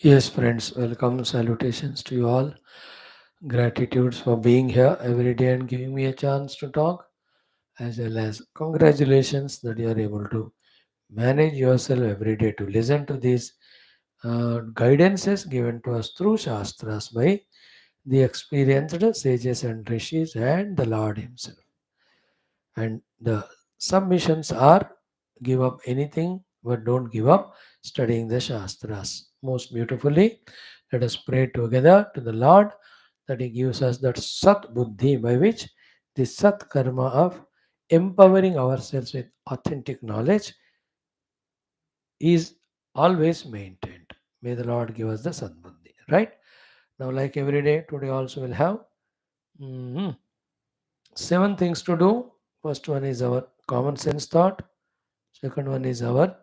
Yes, friends, welcome. Salutations to you all. Gratitudes for being here every day and giving me a chance to talk, as well as congratulations that you are able to manage yourself every day to listen to these guidances given to us through Shastras by the experienced sages and rishis and the Lord Himself. And the submissions are give up anything but don't give up studying the Shastras. Most beautifully, let us pray together to the Lord that He gives us that Sat Buddhi by which the Sat Karma of empowering ourselves with authentic knowledge is always maintained. May the Lord give us the Sat Buddhi. Right? Now, like every day, today also we'll have mhm, 7 things to do. First one is our common sense thought. Second one is our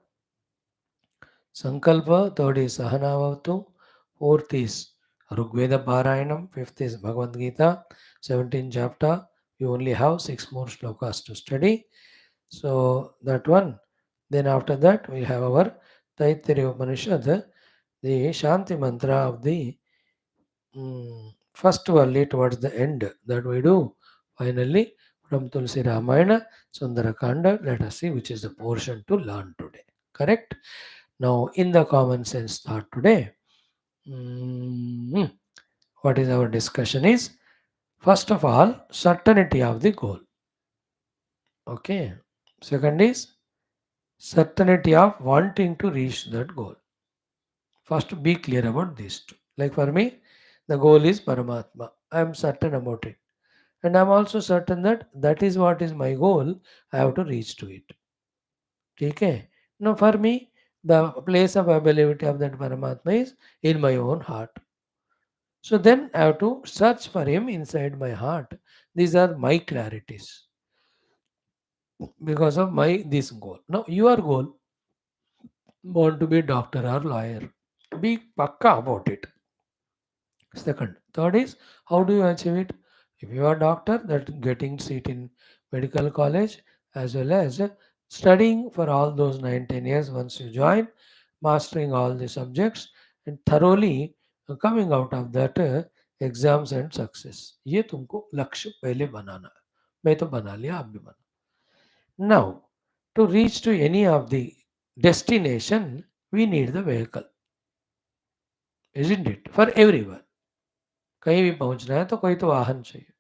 Sankalpa. Third is Sahanavatu. Fourth is Rigveda Parayanam. Fifth is Bhagavad Gita. 17th chapter. We only have 6 more shlokas to study. So that one. Then after that we have our Taittiriya Upanishad, the Shanti mantra of the first Valli towards the end that we do. Finally, from Tulsi Ramayana, Sundara Kanda, let us see which is the portion to learn today. Correct? Now, in the common sense thought today, mm, what is our discussion is first of all, certainty of the goal. Okay. Second is certainty of wanting to reach that goal. First, be clear about these two. Like for me, the goal is Paramatma. I am certain about it. And I'm also certain that that is what is my goal. I have to reach to it. Okay. Now, for me, the place of availability of that Paramatma is in my own heart. So then I have to search for him inside my heart. These are my clarities because of my this goal. Now your goal, want to be doctor or lawyer. Be pakka about it. Second. Third is how do you achieve it? If you are doctor, that getting seat in medical college as well as studying for all those 9 10 years once you join, mastering all the subjects and thoroughly coming out of that exams and success ये तुमको लक्ष्य पहले बनाना है मैं तो बना लिया आप भी बना now to reach to any of the destination we need the vehicle isn't it for everyone कहीं भी पहुंचना है तो कोई तो वाहन चाहिए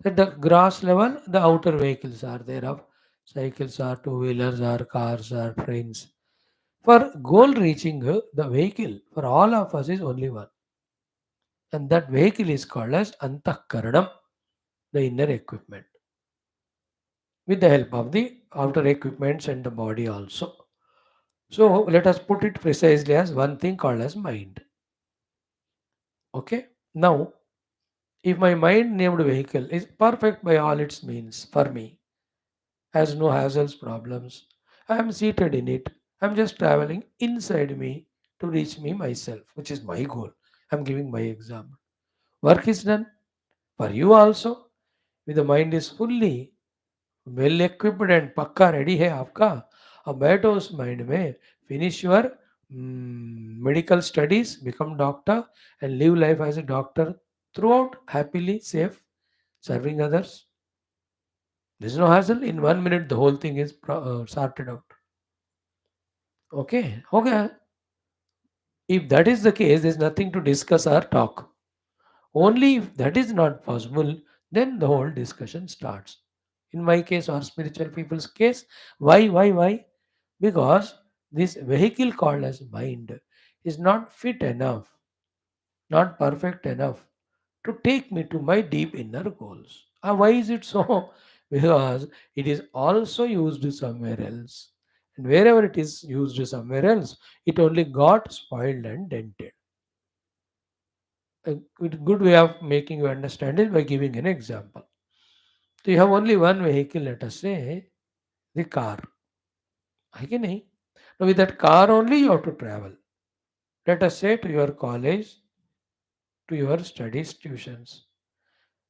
at the gross level the outer vehicles are there of cycles or two wheelers or cars or trains for goal reaching the vehicle for all of us is only one and that vehicle is called as antakaranam the inner equipment with the help of the outer equipments and the body also. So let us put it precisely as one thing called as mind. Okay. Now, if my mind named vehicle is perfect by all its means for me, has no hassles, problems, I am seated in it. I am just traveling inside me to reach me myself, which is my goal. I am giving my example. Work is done for you also. With the mind is fully well equipped and पक्का ready है आपका अब बैठो उस mind में finish your medical studies become doctor and live life as a doctor throughout happily safe serving others there's no hassle in 1 minute the whole thing is sorted out okay if that is the case there's nothing to discuss or talk only if that is not possible then the whole discussion starts in my case or spiritual people's case why because this vehicle called as mind is not fit enough, not perfect enough to take me to my deep inner goals. Why is it so? Because it is also used somewhere else. And wherever it is used somewhere else, it only got spoiled and dented. A good way of making you understand is by giving an example. So you have only one vehicle, let us say, the car. है नहीं? Now with that car only you have to travel. Let us say to your college, to your studies tuitions.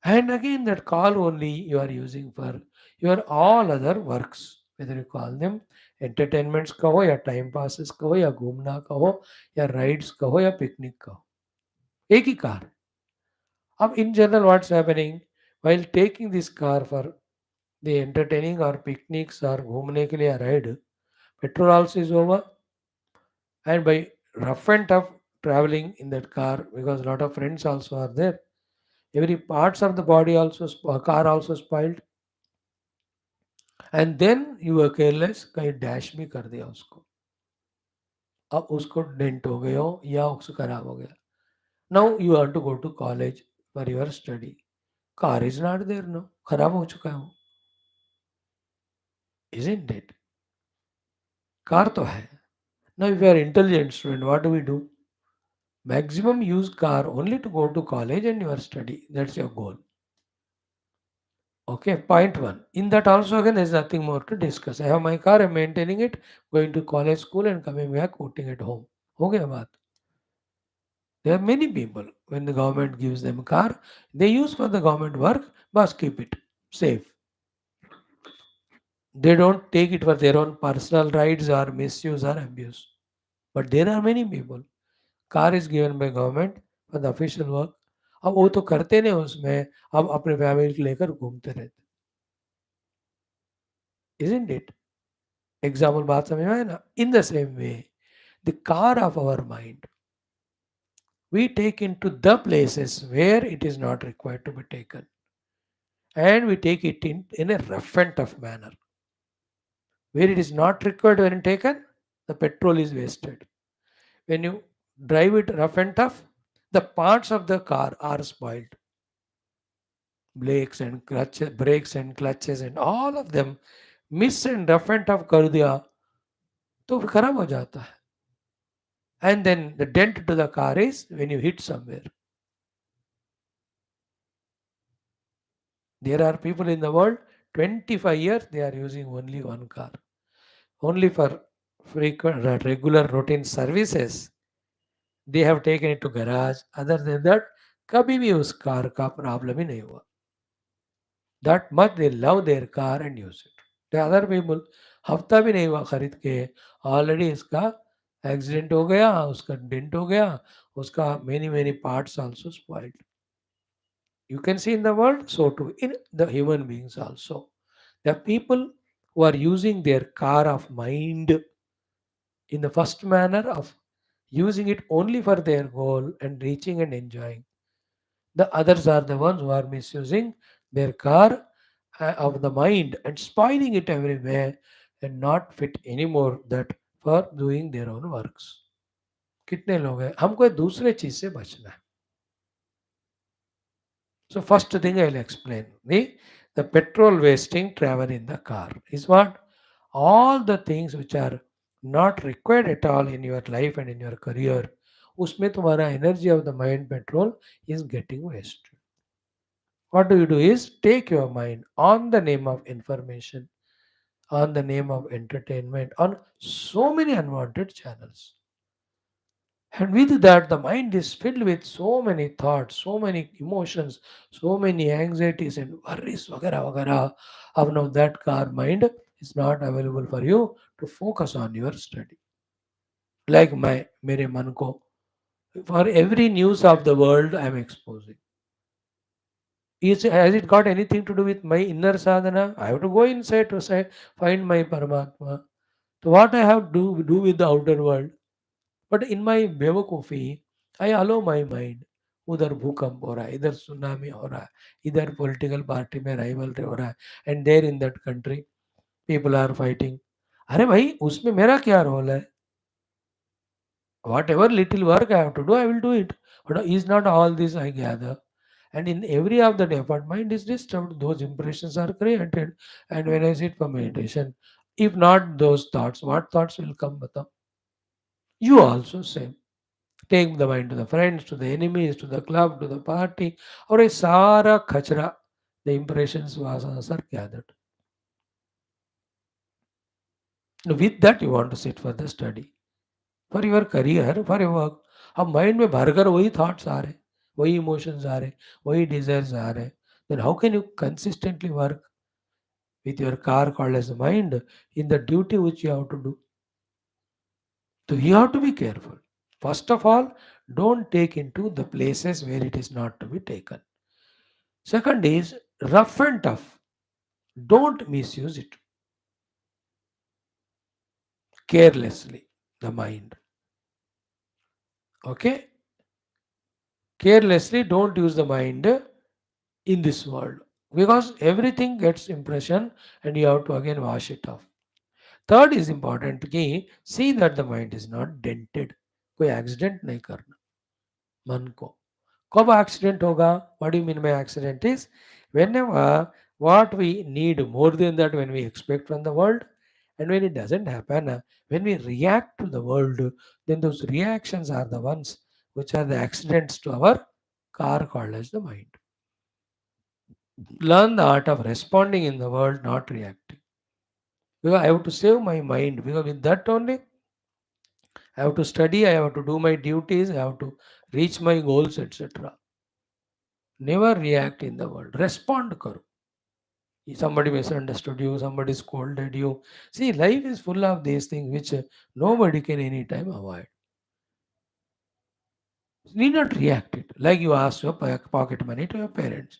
And again that call only you are using for your all other works whether you call them entertainments कहो या time passes कहो या घूमना कहो या rides कहो या picnic कहो, एक ही कार है. अब in general what's happening while taking this car for the entertaining or picnics or घूमने के लिए या ride, petrol also is over, and by rough and tough traveling in that car because a lot of friends also are there, every parts of the body also car also spoiled, and then you were careless कहीं dash भी कर दिया उसको, अब उसको dent हो गए हो या उसको खराब हो गया. Now you want to go to college for your study, car is not there, no खराब हो चुका है वो, इजंट इट. कार तो है. Now if you are intelligent student what do we do? Maximum use car only to go to college and your study. That's your goal. Okay, point one. In that also again there's nothing more to discuss. I have my car, I'm maintaining it, going to college, school and coming back, putting it home. हो गया बात. There are many people when the government gives them a car, they use for the government work, but keep it safe. They don't take it for their own personal rights or misuse or abuse. But there are many people. Car is given by government for the official work. अब वो तो करते नहीं उसमें, अब अपने family को लेकर घूमते रहते. Isn't it? एग्जाम्पल बात समझ में आए ना? In the same way the car of our mind we take into the places where it is not required to be taken, and we take it in a rough and tough manner. Where it is not required when taken, the petrol is wasted. When you drive it rough and tough, the parts of the car are spoiled. Brakes and clutches and all of them miss and rough and tough कर दिया तो फिर खराब हो जाता है. And then the dent to the car is when you hit somewhere. There are people in the world 25 years they are using only one car, only for frequent regular routine services. They have taken it to garage. Other than that, कभी भी उस car का problem ही नहीं हुआ. That much they love their car and use it. The other people हफ्ता भी नहीं हुआ खरीद के, ऑलरेडी इसका एक्सीडेंट हो गया, उसका डेंट हो गया, उसका many many parts also spoiled. You can see in the world, so too in the human beings also. The people who are using their car of mind in the first manner of using it only for their goal and reaching and enjoying. The others are the ones who are misusing their car of the mind and spoiling it everywhere and not fit anymore that for doing their own works. कितने लोग हैं? हमको एक दूसरे चीज से बचना है. So first thing I'll explain the petrol wasting travel in the car is what? All the things which are not required at all in your life and in your career, उसमें तुम्हारा energy of the mind petrol is getting wasted. What do you do is take your mind on the name of information, on the name of entertainment, on so many unwanted channels. And with that, the mind is filled with so many thoughts, so many emotions, so many anxieties and worries, वगैरह वगैरह. अब now that car mind is not available for you to focus on your study. Like मेरे मन को, for every news of the world I am exposing. Has it got anything to do with my inner sadhana? I have to go inside to say, find my Paramatma. So what I have to do with the outer world? But in my बेवकूफ़ी, I allow my mind. उधर भूकंप हो रहा है, इधर tsunami हो रहा है, इधर पॉलिटिकल पार्टी में राइवलरी हो रहा है, and there in that country people are fighting. अरे भाई उसमें मेरा क्या रोल है? Whatever little work I have to do, I will do it. But is not all this I gather. And in every of the effort, mind is disturbed. Those impressions are created. And when I sit for meditation, if not those thoughts, what thoughts will come? Bata? You also same. Take the mind to the friends, to the enemies, to the club, to the party, or a sara khachra. The impressions vasanas are gathered. With that, you want to sit for the study, for your career, for your work. अब mind में भरकर वही thoughts आ रहे, वही emotions आ रहे, वही desires आ रहे, then how can you consistently work? with your car called as mind in the duty which you have to do. So you have to be careful. First of all, don't take into the places where it is not to be taken. Second is rough and tough. Don't misuse it carelessly, the mind. Okay? Carelessly don't use the mind in this world because everything gets impression and you have to again wash it off. Third is important कि see that the mind is not dented. कोई accident नहीं करना मन को. कब accident होगा? What do you mean by accident is whenever what we need more than that when we expect from the world and when it doesn't happen, when we react to the world, then those reactions are the ones which are the accidents to our car called as the mind. Learn the art of responding in the world, not reacting. Because I have to save my mind. Because with that only, I have to study, I have to do my duties, I have to reach my goals, etc. Never react in the world. Respond karo. Somebody misunderstood you, somebody scolded you. See, life is full of these things which nobody can anytime avoid. Need not react it. Like you asked your pocket money to your parents.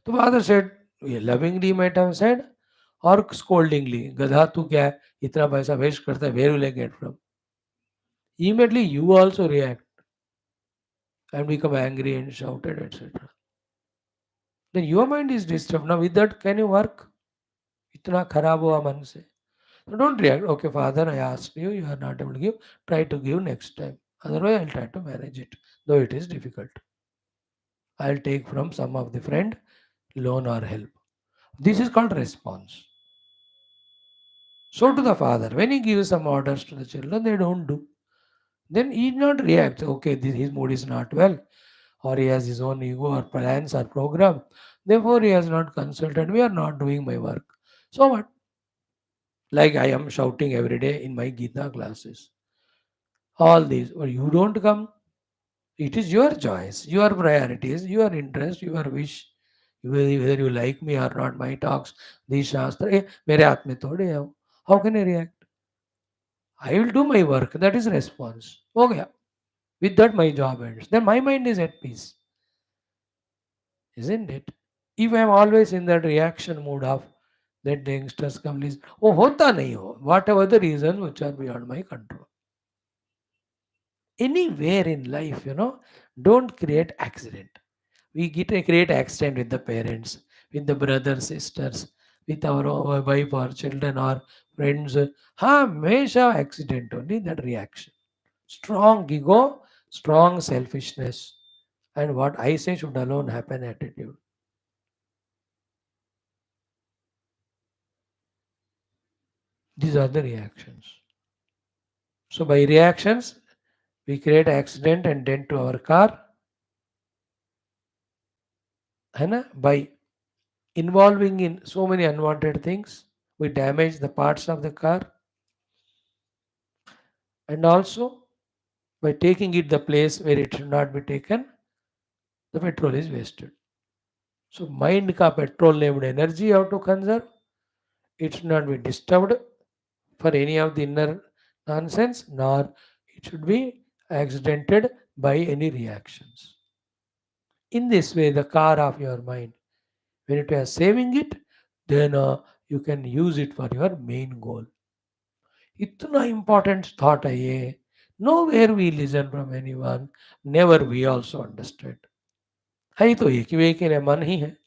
The father said, lovingly might have said, or scoldingly, गधा तू क्या है इतना पैसा waste करता है where will I get from? Immediately you also react and become angry and shouted, etc. Then your mind is disturbed. Now with that, can you work? इतना खराब हुआ मन से. So don't react. Okay, father, I asked you, you are not able to give. Try to give next time. Otherwise, I'll try to manage it, though it is difficult. I'll take from some of the friend loan or help. This is called response. So to the father, when he gives some orders to the children, they don't do. Then he not react. Okay, his mood is not well, or he has his own ego or plans or program. Therefore, he has not consulted. We are not doing my work. So what? Like I am shouting every day in my Geetha classes. All these, or you don't come. It is your choice, your priorities, your interest, your wish. Whether you like me or not, my talks, these shastra, मेरे हाथ में थोड़े है वो. How can I react? I will do my work. That is response. हो गया. With that, my job ends. Then my mind is at peace, isn't it? If I am always in that reaction mode of that the youngsters come, please, वो होता नहीं हो. Whatever the reasons which are beyond my control. Anywhere in life, don't create accident. We create accident with the parents, with the brothers, sisters, with our wife or children or friends. हाँ हमेशा accident only that reaction. Strong ego, strong selfishness, and what I say should alone happen attitude. These are the reactions. So by reactions, we create accident and dent to our car. है ना? By involving in so many unwanted things, we damage the parts of the car, and also by taking it the place where it should not be taken, the petrol is wasted. So mind ka petrol named energy you have to conserve. It should not be disturbed for any of the inner nonsense, nor it should be accidented by any reactions. In this way, the car of your mind, when you are saving it, then you can use it for your main goal. इतना important thought है ये. Nowhere we listen from anyone. Never we also understand. है ही तो एक ही मन ही है.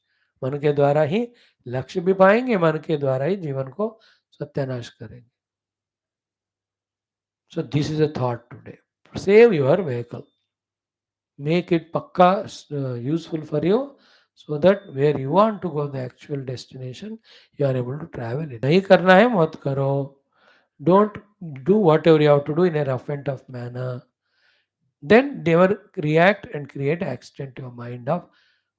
मन के द्वारा ही लक्ष्य भी पाएंगे, मन के द्वारा ही जीवन को सत्यानाश करेंगे. So this is a thought today. Save your vehicle. Make it pakka useful for you so that where you want to go, the actual destination, you are able to travel in. नहीं करना है मत करो. Don't do whatever you have to do in a rough and tough manner. Then they will react and create accident to your mind of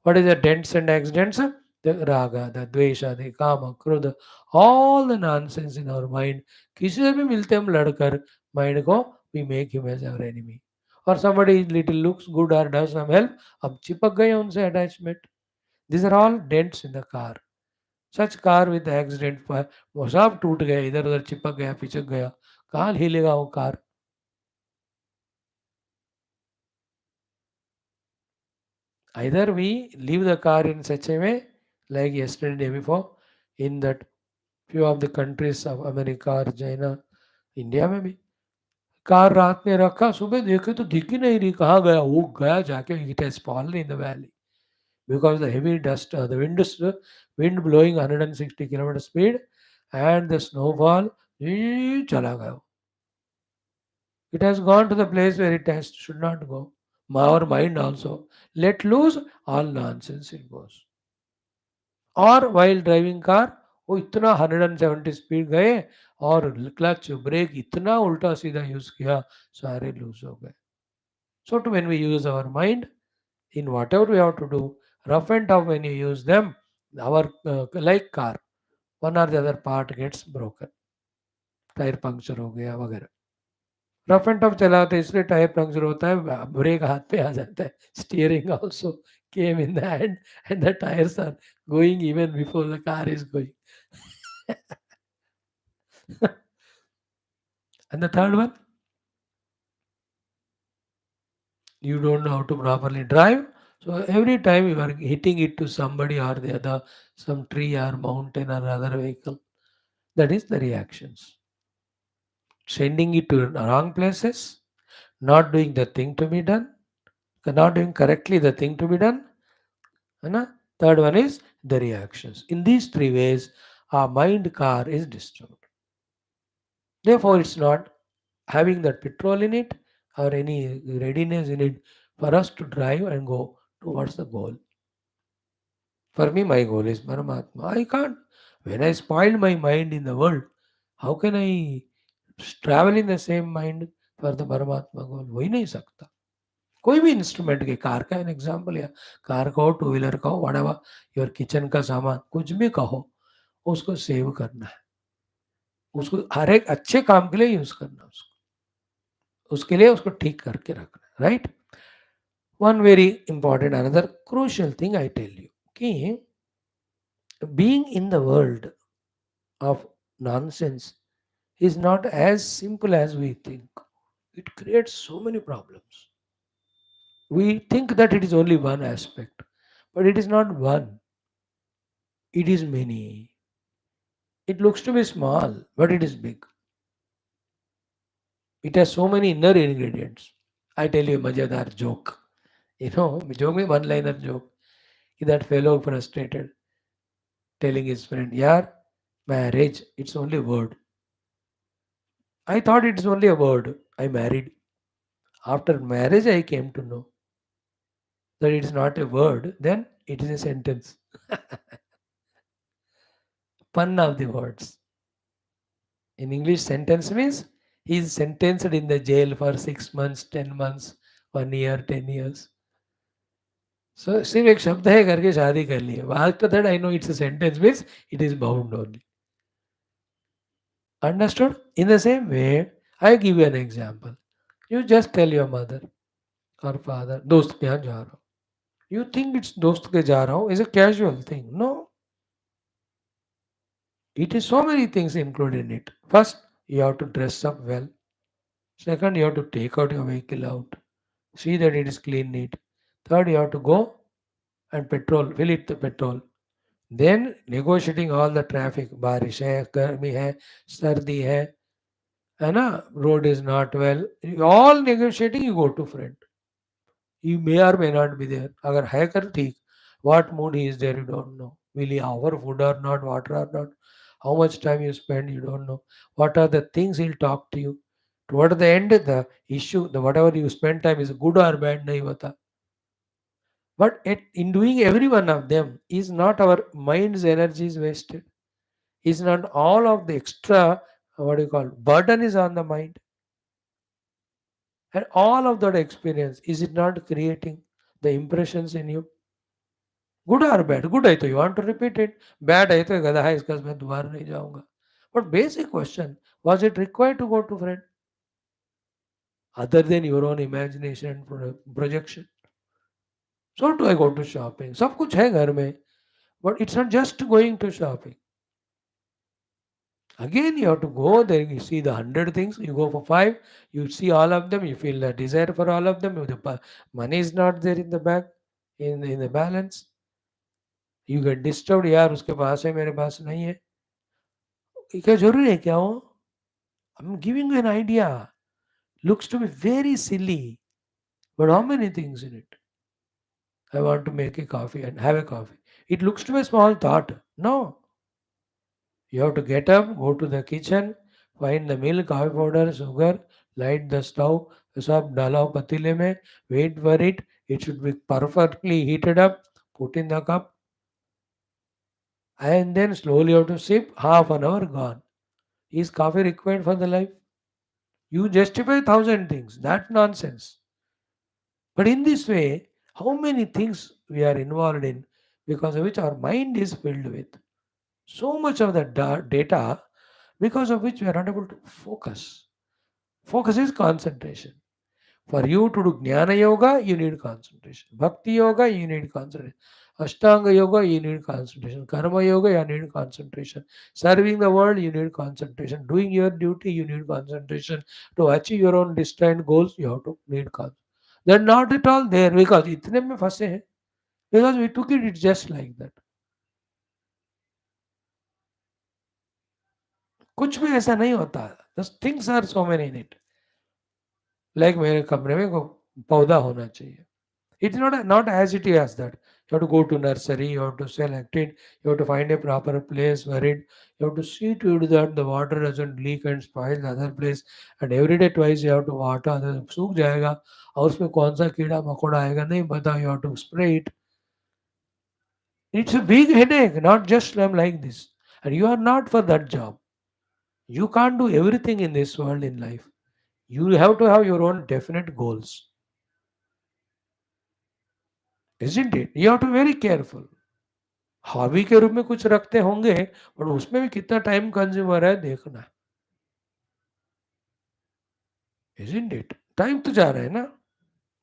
what is the dents and accidents? The raga, the dvesha, the kama, krodha, all the nonsense in our mind. किसी से भी मिलते हम लड़कर mind को we make him as our enemy. Or somebody little looks good or does some help, अब चिपक गए उनसे attachment. These are all dents in the car. Such car with accident पर वो सब टूट गए, इधर उधर चिपक गया, पिचक गया, कहाँ हिलेगा वो car? Either we leave the car in such a way, like yesterday, day before, in that few of the countries of America or China, India में भी कार रात में रखा, सुबह देखे तो दिख ही नहीं रही, कहाँ गया वो? गया जाके, it has fallen in the valley because the heavy dust, the wind blowing 160 km speed and the snowfall, चला गया. It has gone to the place where it has should not go. Our mind also let loose, all nonsense it goes. और while driving car वो इतना 170 speed गए और clutch brake इतना उल्टा सीधा यूज किया, सारे लूज हो गए. So too when we use our mind in whatever we have to do, rough and tough, when you use them, our like car, one or the other part gets broken, tyre puncture हो गया वगैरह. Rough and tough चलाते इसलिए tyre puncture होता है, break हाथ पे आ जाता है, steering also came in the hand and the tyres are going even before the car is going. And the third one, you don't know how to properly drive. So every time you are hitting it to somebody or the other, some tree or mountain or other vehicle, that is the reactions. Sending it to wrong places, not doing the thing to be done, not doing correctly the thing to be done. And third one is the reactions. In these three ways, our mind car is disturbed. Therefore, it's not having that petrol in it or any readiness in it for us to drive and go towards the goal. For me, my goal is Paramatma. I can't. When I spoil my mind in the world, how can I travel in the same mind for the Paramatma goal? हो ही नहीं सकता. कोई भी instrument के, car का an example, या car का हो, टू व्हीलर का हो, वट योर किचन का सामान, कुछ भी कहो, उसको सेव करना है, उसको हर एक अच्छे काम के लिए यूज करना, उसके लिए उसको ठीक करके रखना है. Right. One very important another crucial thing I tell you कि being in the world of nonsense is not as simple as we think. It creates so many problems. We think that it is only one aspect, but it is not one, it is many. It looks to be small, but it is big. It has so many inner ingredients. I tell you a Majadar joke. Joke में one liner joke. That fellow frustrated, telling his friend, "Yaar, marriage, it's only a word. I thought it's only a word. I married. After marriage, I came to know that it is not a word, then it is a sentence." Pun of the words. In English, sentence means he is sentenced in the jail for 6 months, 10 months, 1 year, 10 years. So सिर्फ एक शब्द है करके शादी कर ली. After that, I know it's a sentence means it is bound only. Understood? In the same way, I give you an example. You just tell your mother or father, दोस्त के यहाँ जा रहा हूँ. You think it's दोस्त के जा रहा हूँ is a casual thing. No, it is so many things included in it. First, you have to dress up well. Second, you have to take out your vehicle out. See that it is clean, neat. Third, you have to go and fill it the petrol. Then negotiating all the traffic. बारिश है, गर्मी है, सर्दी है ना? Road is not well. All negotiating, you go to friend. You may or may not be there. अगर है कर ठीक. What mood he is there, you don't know. Will he offer food or not, water or not? How much time you spend, you don't know. What are the things he'll talk to you? Toward the end, the issue, the whatever you spend time is good or bad, nahi bata. But in doing every one of them, is not our mind's energy is wasted? Is not all of the extra, what do you call, burden is on the mind? And all of that experience, is it not creating the impressions in you? Good or bad? Good है तो you want to repeat it. Bad है तो गधा है इसका मैं दोबारा नहीं जाऊंगा. But basic question, was it required to go to friend? Other than your own imagination and projection. So do I go to shopping? सब कुछ है घर में. But it's not just going to shopping. Again, you have to go there. You see the 100 things. You go for five. You see all of them. You feel the desire for all of them. If the money is not there in the bank, in the balance, you get disturbed. यार उसके पास है मेरे पास नहीं है. ये क्या जरूरी है क्या हो? I'm giving you an idea. Looks to be very silly, but how many things in it? I want to make a coffee and have a coffee. It looks to be a small thought. No, you have to get up, go to the kitchen, find the milk, coffee powder, sugar, light the stove, सब डालो पतीले में, wait for it. It should be perfectly heated up. Put in the cup, and then slowly you have to sip. Half an hour gone. Is coffee required for the life? You justify 1,000 things. That's nonsense. But in this way, how many things we are involved in because of which our mind is filled with so much of the data because of which we are not able to focus. Focus is concentration. For you to do Jnana Yoga, you need concentration. Bhakti Yoga, you need concentration. Ashtanga Yoga, you need concentration. Karma Yoga, you need concentration. Serving the world, you need concentration. Doing your duty, you need concentration. To achieve your own distant goals, you have to need concentration. They're not at all there because इतने में फंसे हैं. Because we took it, it's just like that. कुछ भी ऐसा नहीं होता. The things are so many in it. Like मेरे कमरे में पौधा होना चाहिए. It's not as it is that. You have to go to nursery, you have to select it, you have to find a proper place for it, you have to see to it that the water doesn't leak and spoil the other place, and every day twice you have to water, otherwise सूख जाएगा और उसमें कौन सा कीड़ा मकोड़ा आएगा नहीं पता, you have to spray it. It's a big headache, not just I'm like this. And you are not for that job. You can't do everything in this world in life. You have to have your own definite goals. Isn't it? You have to be very careful. Hobby के रूप में कुछ रखते होंगे और उसमें भी कितना टाइम कंज्यूम हो रहा है देखना है. Isn't it? टाइम तो जा रहा है ना.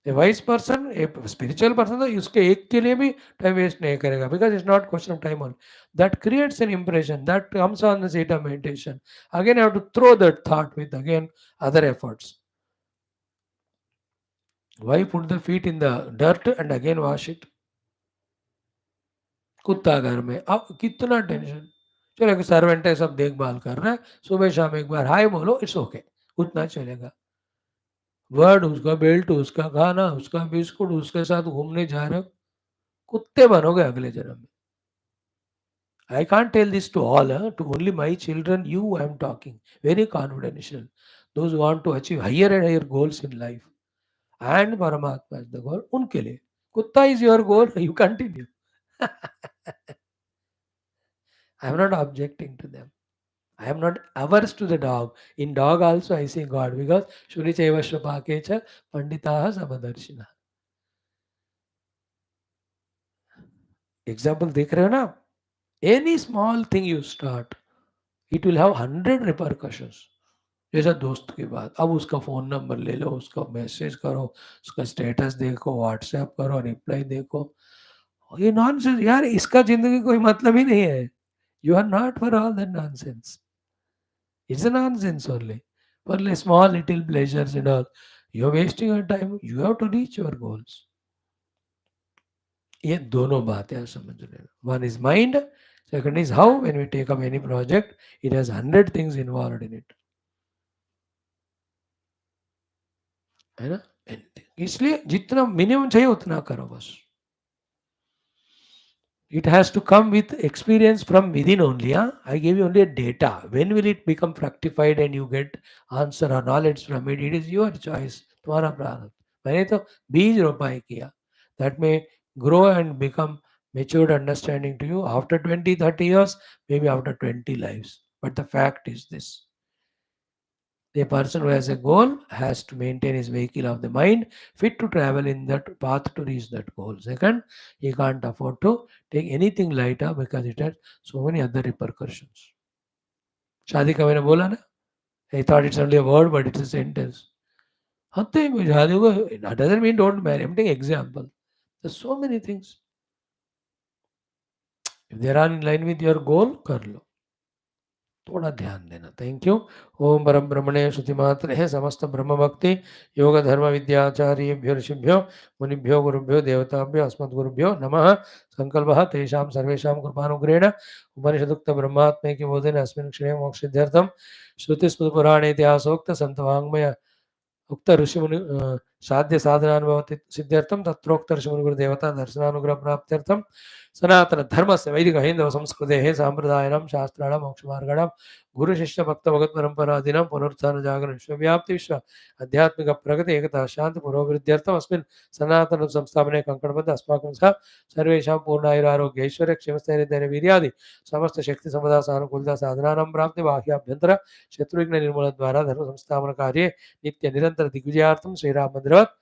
ए wise person a spiritual person तो उसके एक के लिए भी टाइम वेस्ट नहीं करेगा because it's not question of time on that creates an impression that comes on the seat of meditation again have to throw that thought with again other efforts why put the feet in the dirt and again wash it कुत्ता घर में अब कितना tension चलो एक servant है सब देखभाल कर रहा है सुबह शाम एक बार हाय बोलो इट्स ओके उतना चलेगा वर्ड उसका बेल्ट उसका खाना उसका बिस्कुट उसके साथ घूमने जा रहे हो कुत्ते बनोगे अगले जन्म में. I can't tell this to all, to only my children, you I am talking. Very confidential. Those who want to achieve higher and higher goals in life. And Paramatma is the goal. उनके लिए. Kutta is your goal, you continue. I am not objecting to them. I am not averse to the dog. In dog also I see God because Shurichaiva Shrapakecha Panditaha Samadarshina. Example देख रहे हो ना? Any small thing you start, it will have 100 repercussions. जैसा दोस्त की बात अब उसका फ़ोन नंबर ले लो उसका मैसेज करो उसका स्टेटस देखो व्हाट्सएप करो रिप्लाई देखो ये नॉनसेंस यार इसका जिंदगी कोई मतलब ही नहीं है you are not for all that nonsense it's a nonsense only for small little pleasures and all you are wasting your time you have to reach your goals ये दोनों बातें आप समझ रहे हो one is mind second is how when we take up any project it has 100 things involved in it है ना इसलिए जितना मिनिमम चाहिए उतना करो बस it has to come with experience from within only. Huh? I gave you only a data. When will it become fructified and you get answer or knowledge from it? It is your choice. तुम्हारा प्रारब्ध. मैंने तो बीज रोपाई किया. That may grow and become matured understanding to you after 20, 30 years, maybe after 20 lives. But the fact is this. A person who has a goal has to maintain his vehicle of the mind fit to travel in that path to reach that goal. Second, he can't afford to take anything lighter because it has so many other repercussions. शादी का मैंने बोला ना I thought it's only a word but it's a sentence. हत्ते में शादी को that doesn't mean don't marry. I'm taking example. There's so many things. If they are in line with your goal, कर लो. थोड़ा ध्यान देना. Thank you. ओम परम ब्रह्मणे श्रुति मात्र है समस्त ब्रह्म भक्ति योग धर्म विद्याचार्येभ्यो ऋषिभ्यो मुनिभ्यो गुरुभ्यो देवताभ्यो अस्मद् गुरुभ्यो नमः. संकल्पः तेषां सर्वेषां कृपानुग्रहेण उपनिषदुक्त ब्रह्मात्मे के बोधेन अस्मिन् क्षणे मोक्षसिद्ध्यर्थं श्रुतिस्मृतिपुराणे इतिहासोक्त सन्तवाङ्मय उक्त ऋषिमुनि साध्य साधनानुभवति सिद्ध्यर्थं तत्रोक्त ऋषिमुनि गुरुदेवता दर्शनानुग्रह प्राप्त्यर्थं सनातन धर्म से वैदिक हिंदव संस्कृते सांप्रदायिनां शास्त्राणां मोक्षमार्गाणां गुरु शिष्य भक्त भगवत परंपरादीनां पुनरुत्थान जागरण विश्वव्याप्ति विश्व आध्यात्मिक प्रगति एकता शांति पुरोभिवृद्ध्यर्थम अस्मिन् सनातन संस्थापने कंकणबद्ध अस्माकं सह सर्वेषां पूर्णायुरारोग्य ऐश्वर्य क्षेमस्थैर्य धैर्य वीर्यादि समस्त शक्ति संपदा सानुकूलता साधनानां प्राप्ति बाह्याभ्यंतर शत्रुघ्न निर्मूलन द्वारा धर्म संस्थापन कार्ये नित्य निरंतर दिग्विजयार्थं श्रीराम मंदिरवत्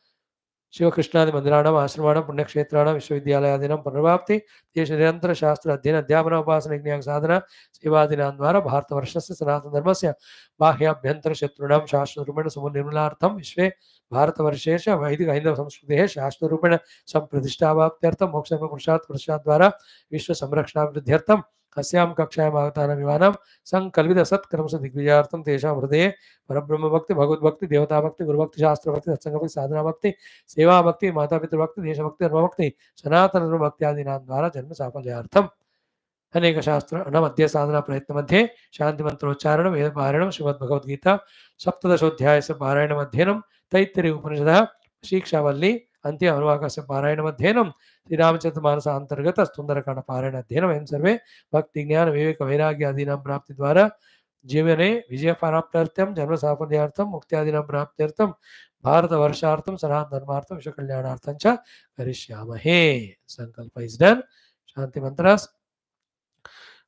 शिवकृष्णादि मंदिराणाम आश्रमाणाम पुण्यक्षेत्राणाम विश्वविद्यालयादीनां पुनर्वाप्ति देश निरंतर शास्त्र अध्ययन अध्यापन उपासना यज्ञ साधना सेवादीनां द्वारा भारतवर्षस्य सनातन धर्मस्य बाह्याभ्यंतर शत्रूणां शाश्वतरूपेण समुन्निर्मूलनार्थं विश्वे भारतवर्षेश वैदिक हिंदव संस्कृतेः शाश्वतरूपेण संप्रतिष्ठावाप्त्यर्थं मोक्ष पुरुषार्थ द्वारा विश्व संरक्षणाभिवृद्ध्यर्थं अस्यां कक्षायाम् आगतानां युवानां संकल्पित सत्कर्म दिग्विजयार्थं तेषां हृदये परब्रह्म भक्ति भगवत भक्ति देवता भक्ति गुरु भक्ति शास्त्र भक्ति सत्संग भक्ति साधना भक्ति सेवा भक्ति माता पितृ भक्ति देश भक्ति धर्म भक्ति सनातन धर्म भक्ति आदीनां द्वारा जन्म साफल्यार्थम अनेक शास्त्र अध्याय साधना प्रयत्न मध्ये शांति मंत्रोच्चारण वेद पारायण श्रीमद् भगवद गीता सप्तदशोध्याय से पारायण अध्ययनम तैत्तिरीय उपनिषद शिक्षावल्ली अंत्य अनुवाक से पारायण अध्ययनम श्री रामचंद्र मानस अंतर्गत सुंदरकांड पारायण अध्ययनम एवं सर्वे भक्ति ज्ञान विवेक वैराग्य आदीनां प्राप्ति द्वारा जीवने विजय प्राप्त्यर्थम जन्म साफल्यार्थम मुक्त्यादीनां प्राप्त्यर्थम भारतवर्षार्थम सनातन धर्मार्थम विश्व कल्याणार्थम च करिष्यामहे. संकल्प इज डन. शांति मंत्रस.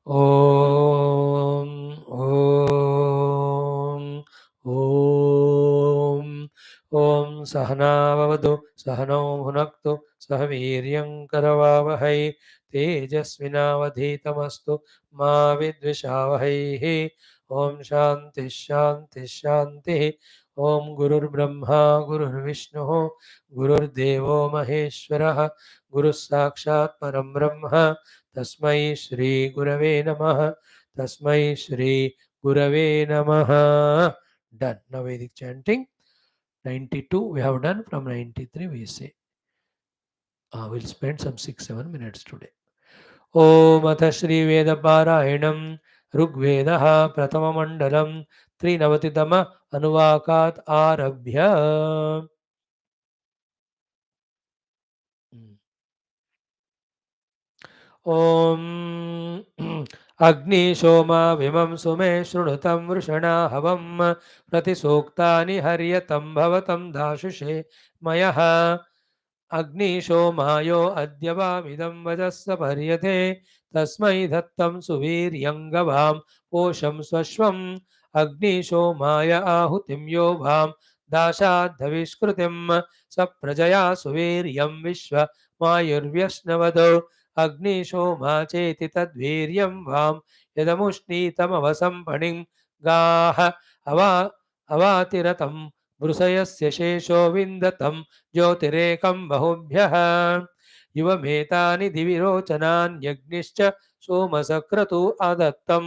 ओम ओम ओम ओम सहना भवतु सहनौ भुनक्तु सह वीर्यं करवावहै तेजस्विनावधीतमस्तु मा विद्विषावहैः. ओम शांति शांति शांति. ओम गुरुर्ब्रह्मा गुरुर्विष्णुः गुरुर्देवो महेश्वरः गुरुः साक्षात् परं ब्रह्म तस्मै श्री गुरवे नमः. तस्मै श्री गुरवे नमः. Done. Now Vedic chanting. 92 we have done. From 93 we say. We'll spend some 6-7 minutes today. Om Atha Shri Veda Parayanam Rugvedah Pratama Mandalam Trinavatitama Anuvakat Arabhya. Om Agni Shoma Vimam Sume Shrunutam Vrushana Havam Pratisoktani Haryatam Bhavatam Dashushe Mayaha Agni Shomayo Adyavamidam Vajassa Paryate Tasmai Dhattam Suvir Yangavam Posham Swashvam Agni Shomaya Ahutim Yovam Dashad Dhavishkrutim Saprajaya Suvir Yam Vishwa Mayurvyasnavado Agni Shoma Cheti Tadviryam Vam Yadamushnitamavasam Panim Gaha Avatiratam Brusayasya Shesho Vindatam ज्योतिरेकं बहुभ्यः युवमेतानि दिविरोचनान् यज्ञश्च सोमसक्रतु आदत्तं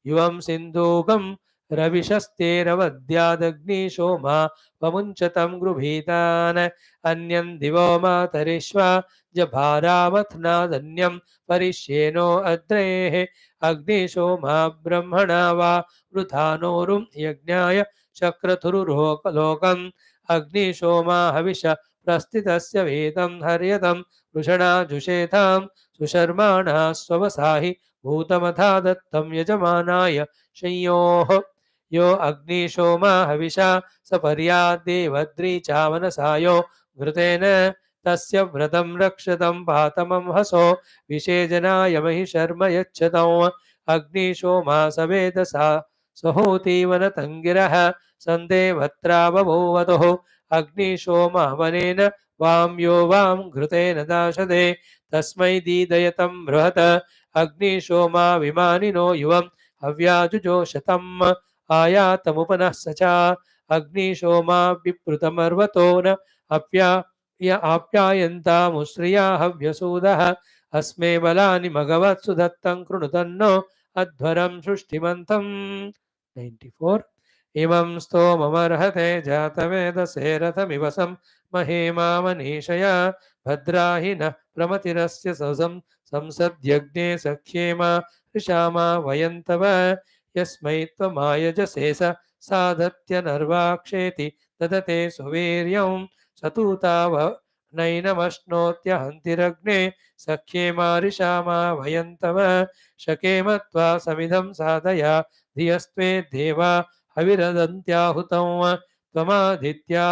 युवं सिन्धूकं रविशस्तेरवद्यादग्निशोमा वमुञ्चतं गृभीतान् अन्यं दिवो मातरिष्वा जभारावथ्नादन्यं परिष्येनो अद्रेः अग्निशोमा ब्रह्मणा वा वृथानोरुं यज्ञाय चक्रतुरुलोकम् अग्निशोमा हविष प्रस्थितस्य वेदं हर्यतं वृषणा जुषेतां सुशर्माणा स्ववसाहि भूतमथा दत्तं यजमानाय संयोः यो अग्निशोमा हविषा सपर्याद्देवद्रीचामनसायो घृतेन तस्य व्रतं रक्षतं पातमं हसो विषेजनाय महि शर्म यच्छतम् अग्निशोमा सवेदसा सहोतीवनतङ्गिरः सन्देवत्रावभूवतुः अग्निशोमावनेन वां यो वां घृतेन दाशते तस्मै दीदयतं बृहत् अग्निशोमा विमानिनो युवं हव्याजुजोषतम् आयातमुपनः स च अग्निशोमा विप्लुतमर्वतो न आप्यायन्तामुश्रिया हव्यसूदः अस्मे बलानि मघवत्सु दत्तं कृणुतन्नो अध्वरं सृष्टिमन्तं 94 इमं स्तोममर्हते जातवेदसे रथमिवसं महेमा मनीषया भद्राहि नः प्रमतिरस्य ससं संसद्यज्ञे सख्येमा ऋषामा वयं तव यस्मै त्वमायजसे स साधत्यनर्वाक्षेति ददते सुवीर्यं सतूताव नैनमश्नोत्यहन्तिरग्ने सख्ये मारिषामा वयं तव शकेम त्वा समिधं साधया धियस्त्वे देवा हविरदन्त्याहुतं त्वमादित्या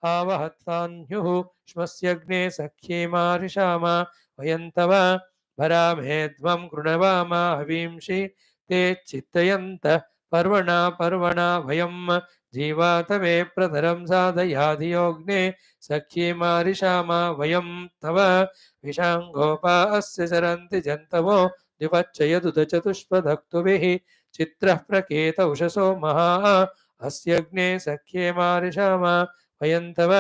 आवहत्सान्युः श्मस्यग्ने सख्ये मारिषामा वयं तव भरामेध्वं कृणवामा हवींषि ते चित्तयन्तः पर्वणा पर्वणा वयं जीवातवे प्रधरं साधयाधियोग्ने सख्ये मारिषामा वयं तव विशाङ्गोपा अस्य चरन्ति जन्तवो द्विपच्चयदुत चतुष्पदक्तुभिः चित्रः प्रकेत उषसो महा अस्यग्ने सख्ये मारिषामा वयं तव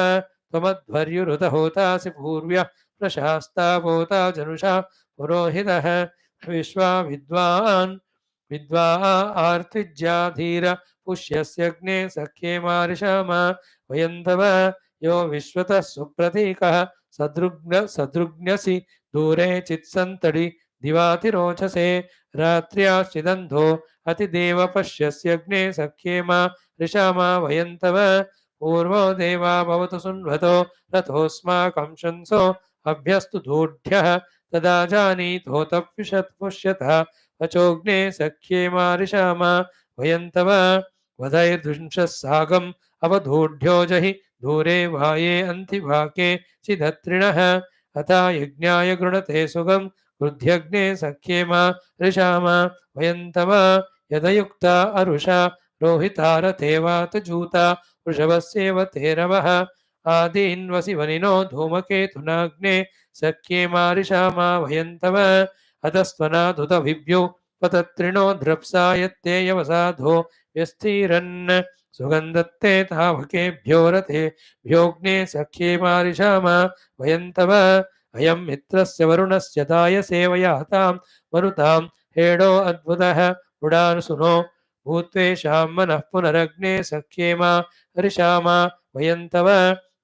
त्वमध्वर्युरुत होतासि पूर्व्यः प्रशास्ता पोता जनुषा पुरोहितः विश्वा विद्वान् विद्वा आर्तिज्याधीर पुष्यस्यग्ने सख्ये मारिषामा वयं तव यो विश्वतः सुप्रतीकः सदृग्नसि दूरे चित्सन्तडि दिवातिरोचसे रात्र्याश्चिदन्धो अतिदेव पश्यस्यग्ने सख्येमा ऋषामा वयं तव पूर्वो देवा भवतु सुन्वतो रथोऽस्माकं शंसो अभ्यस्तु दूढ्यः तदा जानीतोऽतप्युषत् पुष्यतः वचोऽग्ने सख्ये मारिषामा वयं तव वदैर्दुंशः सागम् अवधूढ्यो जहि दूरे वाये अन्तिवाके चिदत्रिणः अथा यज्ञाय गृणते सुगं क्रुध्यग्ने सख्ये मा ऋषामा वयं तव यदयुक्ता अरुषा रोहिता रथेवात जूता वृषभस्येव ते रवः आदीन्वसि वनिनो धूमकेतुनाग्ने सख्ये मारिषामा वयं तव अतस्त्वनादुतभिभ्यो पतत्रिणो ध्रप्सा यत्ते यवसाधो यस्थिरन् सुगन्धत्ते तावकेभ्यो रथेभ्योऽग्ने सख्ये मारिषामा वयं तव अयं मित्रस्य वरुणस्य दायसे वयातां मरुतां हेडो अद्भुतः उडानसुनो भूत्वेषां मनः पुनरग्ने सख्ये मा हरिषामा वयं तव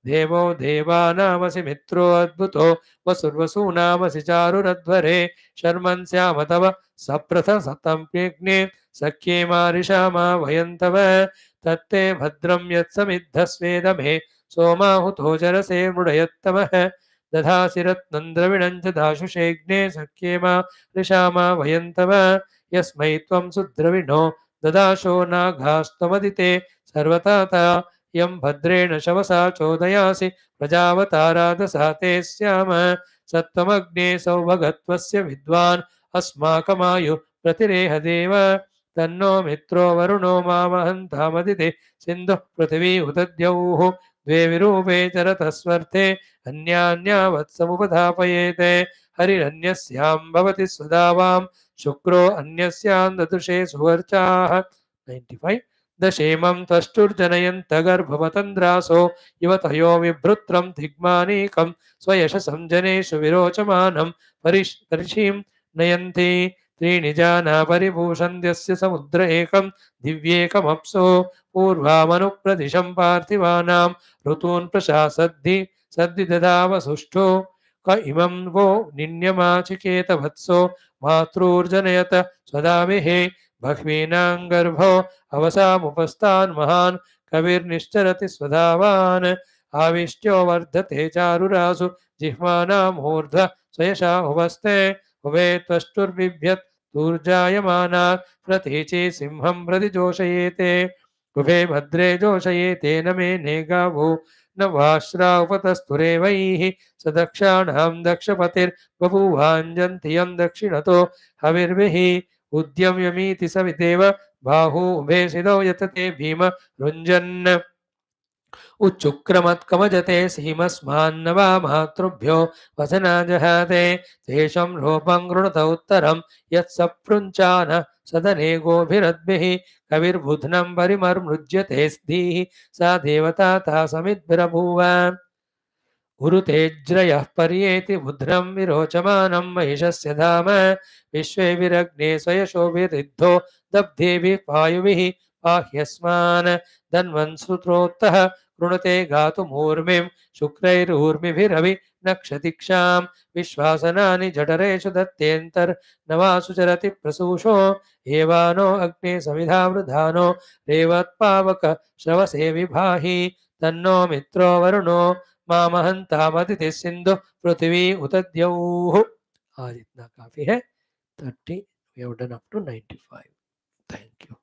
देवो देवानामसि मित्रो अद्भुतो वसुर्वसूनामसि चारुरध्वरे शर्मन् स्याम तव सप्रथ सतम्यग्ने सख्ये मारिषामा वयं तव तत्ते भद्रं यत्समिद्धस्वेद मे सोमाहुतो जरसे मृडयत्तमः दधासि रत्नं द्रविणं च दाशुषेऽग्ने सख्ये मा ऋषामा वयं तव यस्मै त्वं सुद्रविणो ददाशो नाघास्त्वमदिते सर्वताता यं भद्रेण शवसा चोदयासि प्रजावतारादसा ते स्याम सत्त्वमग्ने सौभगत्वस्य विद्वान् अस्माकमायु प्रतिरेह देव तन्नो मित्रो वरुणो मामहन्तामदिते सिन्धुः पृथिवी उतद्यौः द्वे विरूपे चरतस्वर्थे अन्यान्यावत्समुपधापयेते हरिरन्यस्यां भवति स्वदावां शुक्रो अन्यस्यां ददृशे सुवर्चाः 95 दशेमं त्वष्टुर्जनयन्तगर्भवतन्द्रासो युवतयो विभृत्रं दिग्मानीकं स्वयशसं जनेषु विरोचमानं परिशीं नयन्ति त्रीणि जाना परिभूषन्त्यस्य समुद्र एकं दिव्येकमप्सो पूर्वामनुप्रदिशं पार्थिवानां ऋतून् प्रशासद्धि सद्धि ददावसुष्ठो क इमं वो निन्यमाचिकेतवत्सो मातॄर्जनयत स्वदामिः बह्वीनां गर्भो अवसामुपस्तान् महान् कविर्निश्चरति स्वधावान् आविष्ट्यो वर्धते चारुरासु जिह्वानामूर्ध्व स्वयशा उपस्ते उभे त्वष्टुर्बिभ्यत् तूर्जायमानात् प्रतीचे सिंहं प्रति जोषयेते उभे भद्रे जोषयेते न मे नेगावो न वाश्रा उपतस्तुरेवैः स दक्षाणां दक्षपतिर्बभूवाञ्जन्ति यं दक्षिणतो हविर्भिः उद्यम्यमीति सवितेव बाहू उभे सिदौ यतते भीम रुञ्जन् उच्चुक्रमत्कमजते सीमस्मान्नवा मातृभ्यो वचना जहाते तेषं लोपं गृणत उत्तरं यत्सपृञ्चान सदने गोभिरद्भिः कविर्बुध्नं परिमर्मृज्यते स्धीः सा देवता ता समिद्भिरभूव उरुतेज्रयः पर्येति बुध्नं विरोचमानं महिषस्य धाम विश्वे विरग्ने स्वयशोभिरिद्धो दग्धेभिः पायुभिः पाह्यस्मान् धन्वन्सुत्रोक्तः कृणुते गातुमूर्मिं शुक्रैरूर्मिभिरभि नक्षतिक्षां विश्वासनानि जठरेषु दत्तेऽन्तर्नवासु चरति प्रसूषो एवानो अग्ने समिधावृधानो रेवत्पावक श्रवसे विभाहि तन्नो मित्रो वरुणो मामहंतामदिति सिंधु पृथ्वी उत द्यौः. आज इतना काफी है. 30 we have done up to 95. Thank you.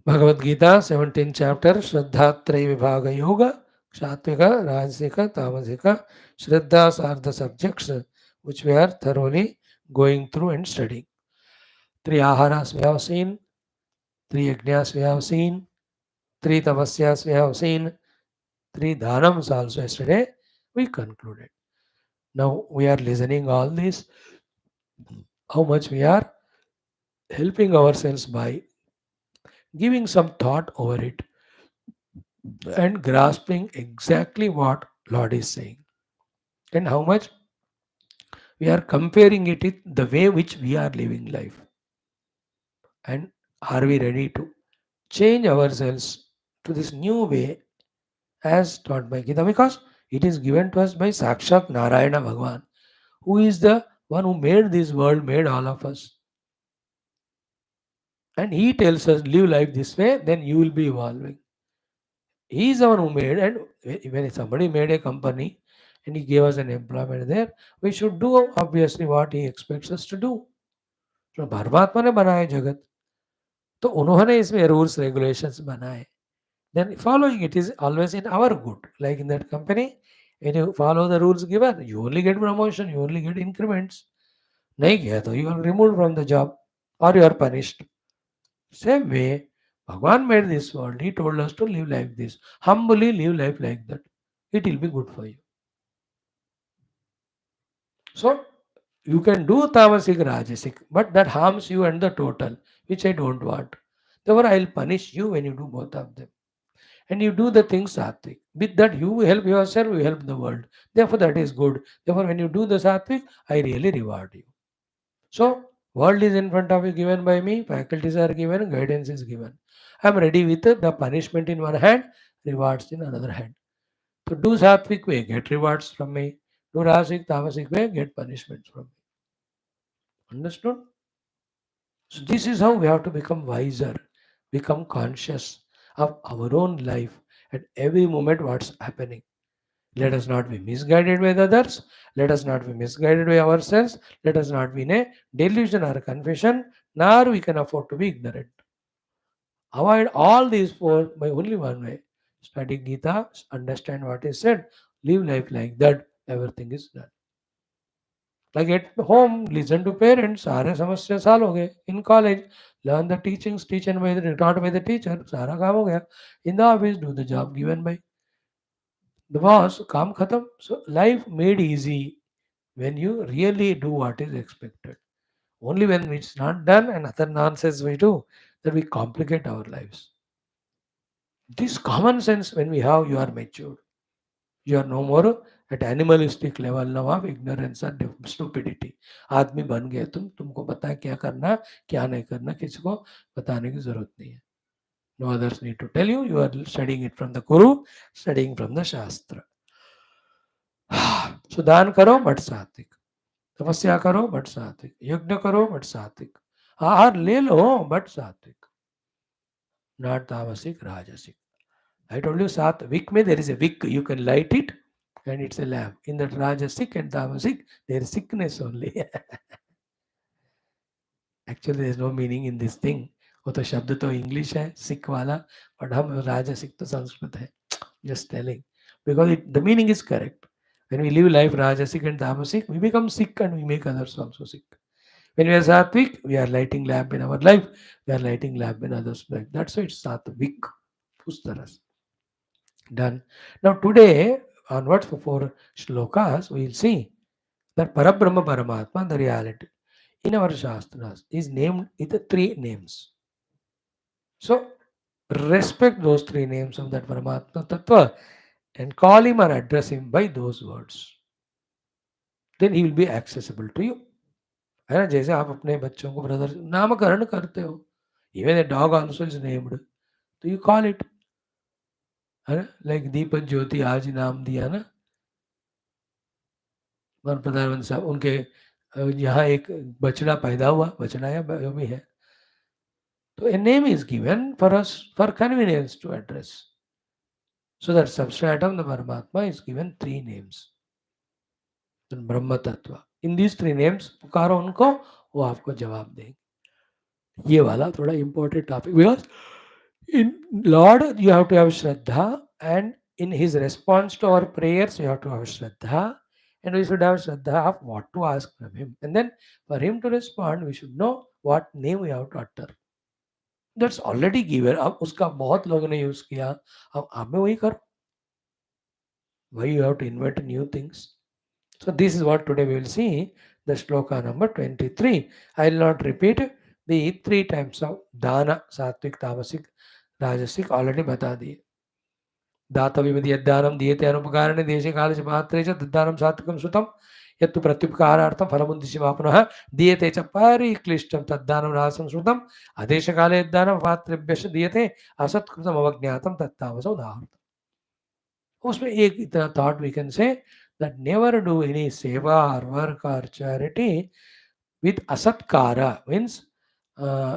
Bhagavad Gita 17th chapter Shraddha Tray Vibhaga Yoga Satvika Rajasika Tamasika. Shraddhas are the subjects which we are thoroughly going through and studying. Three aharas we have seen, three yajnas we have seen, three tapasyas we have seen, three dhanams also yesterday we concluded. Now we are listening all this, how much we are helping ourselves by giving some thought over it and grasping exactly what Lord is saying, and how much we are comparing it with the way which we are living life, and are we ready to change ourselves to this new way as taught by Gita, because it is given to us by Sakshat Narayana Bhagwan, who is the one who made this world, made all of us. And he tells us, live life this way, then you will be evolving. He is the one who made, and when somebody made a company and he gave us an employment there, we should do obviously what he expects us to do. तो परमात्मा ने बनाया जगत, तो उन्होंने इसमें rules regulations बनाए, then following it is always in our good. Like in that company, when you follow the rules given, you only get promotion, you only get increments. नहीं किया तो you are removed from the job or you are punished. Same way, Bhagwan made this world. He told us to live like this. Humbly live life like that. It will be good for you. So, you can do tamasic, rajasic, but that harms you and the total, which I don't want. Therefore, I will punish you when you do both of them. And you do the things sattvic. With that, you help yourself, you help the world. Therefore, that is good. Therefore, when you do the sattvic, I really reward you. So, world is in front of you given by me, faculties are given, guidance is given. I am ready with the punishment in one hand, rewards in another hand. So, do sattvic way, get rewards from me. Do rasic, tamasic way, get punishments from me. Understood? So, this is how we have to become wiser, become conscious of our own life at every moment what's happening. Let us not be misguided by the others. Let us not be misguided by ourselves. Let us not be in a delusion or confusion, nor we can afford to be ignorant. Avoid all these four by only one way. Study Gita, understand what is said, live life like that, everything is done. Like at home, listen to parents, सारे समस्या साल हो गए. In college, learn the teachings, taught by the teacher, सारा काम हो गया. In the office, do the job given by the boss, काम खत्म. So life made easy when you really do what is expected. Only when it's not done and other nonsense we do, that we complicate our lives. This common sense when we have, you are mature. You are no more at animalistic level now of ignorance and stupidity. आदमी बन गए तुमको पता है क्या करना क्या नहीं करना, किसी को बताने की जरूरत नहीं है. No others need to tell you. You are studying it from the Guru, studying from the Shastra. So दान करो बट सात्विक, तपस्या करो बट सात्विक, यज्ञ करो बट सात्विक, आहार ले लो बट सात्विक, not tamasic, rajasic. I told you sattvic में there is a wick, you can light it and it's a lamp. In that rajasic and tamasic, there is sickness only. Actually, there is no meaning in this thing. वो तो शब्द तो English है सिक वाला, but हम राजसिक तो संस्कृत है. Just telling, because the meaning is correct. When we live life rajasic and tamasic, we become sick and we make others also sick. When we are sattvic, we are lighting lamp in our life, we are lighting lamp in others' life. That's why it's sattvic. उस तरह से. Done. Now today, onwards for 4 shlokas, we will see that Parabrahma Paramatma, the reality. in our Shastras is named with the three names. So respect those three names of that Paramatma Tattva and call him or address him by those words. Then he will be accessible to you. है ना, जैसे आप अपने बच्चों को brother नामकरण करते हो, even a dog also is named, तो यू कॉल इट, है ना, लाइक दीपक ज्योति आज नाम दिया ना प्रधानमंत्री साहब उनके, यहाँ एक बछड़ा पैदा हुआ, बछड़ा या जो भी है, तो a name is given for us for convenience to address. So that substratum, the Paramatma, is given three names. Then Brahma Tattva. In these three names, पुकारो उनको, वो आपको जवाब देंगे. ये वाला थोड़ा important topic, because in Lord you have to have Shraddha, and in His response to our prayers you have to have Shraddha, and we should have Shraddha of what to ask from Him. And then for Him to respond, we should know what name we have to utter. That's already given. अब उसका बहुत लोगों ने use किया, अब आप में वही करो. Why you have to invent new things? So this is what today we will see, the shloka number 23. I will not repeat the three types of dana, sattvic, tamasic, rajasic, already बता दिए. दातव्यमिति यद्दानं दीयते अनुपकारणे देशे काले च पात्रे च तद्दानं सात्विकं श्रुतं यत्तु प्रत्युपकारार्थं फलमुद्दिश्यमाप्नुः दीयते च परिक्लिष्टं तद्दानं राजसं श्रुतं अदेशकाले यद्दानं पात्रेभ्यश्च दीयते असत्कृतम् अवज्ञातं तत्तामसो उदाहृतम्. उसमें एक इतना thought we can say that never do any seva or work or charity with asatkara, means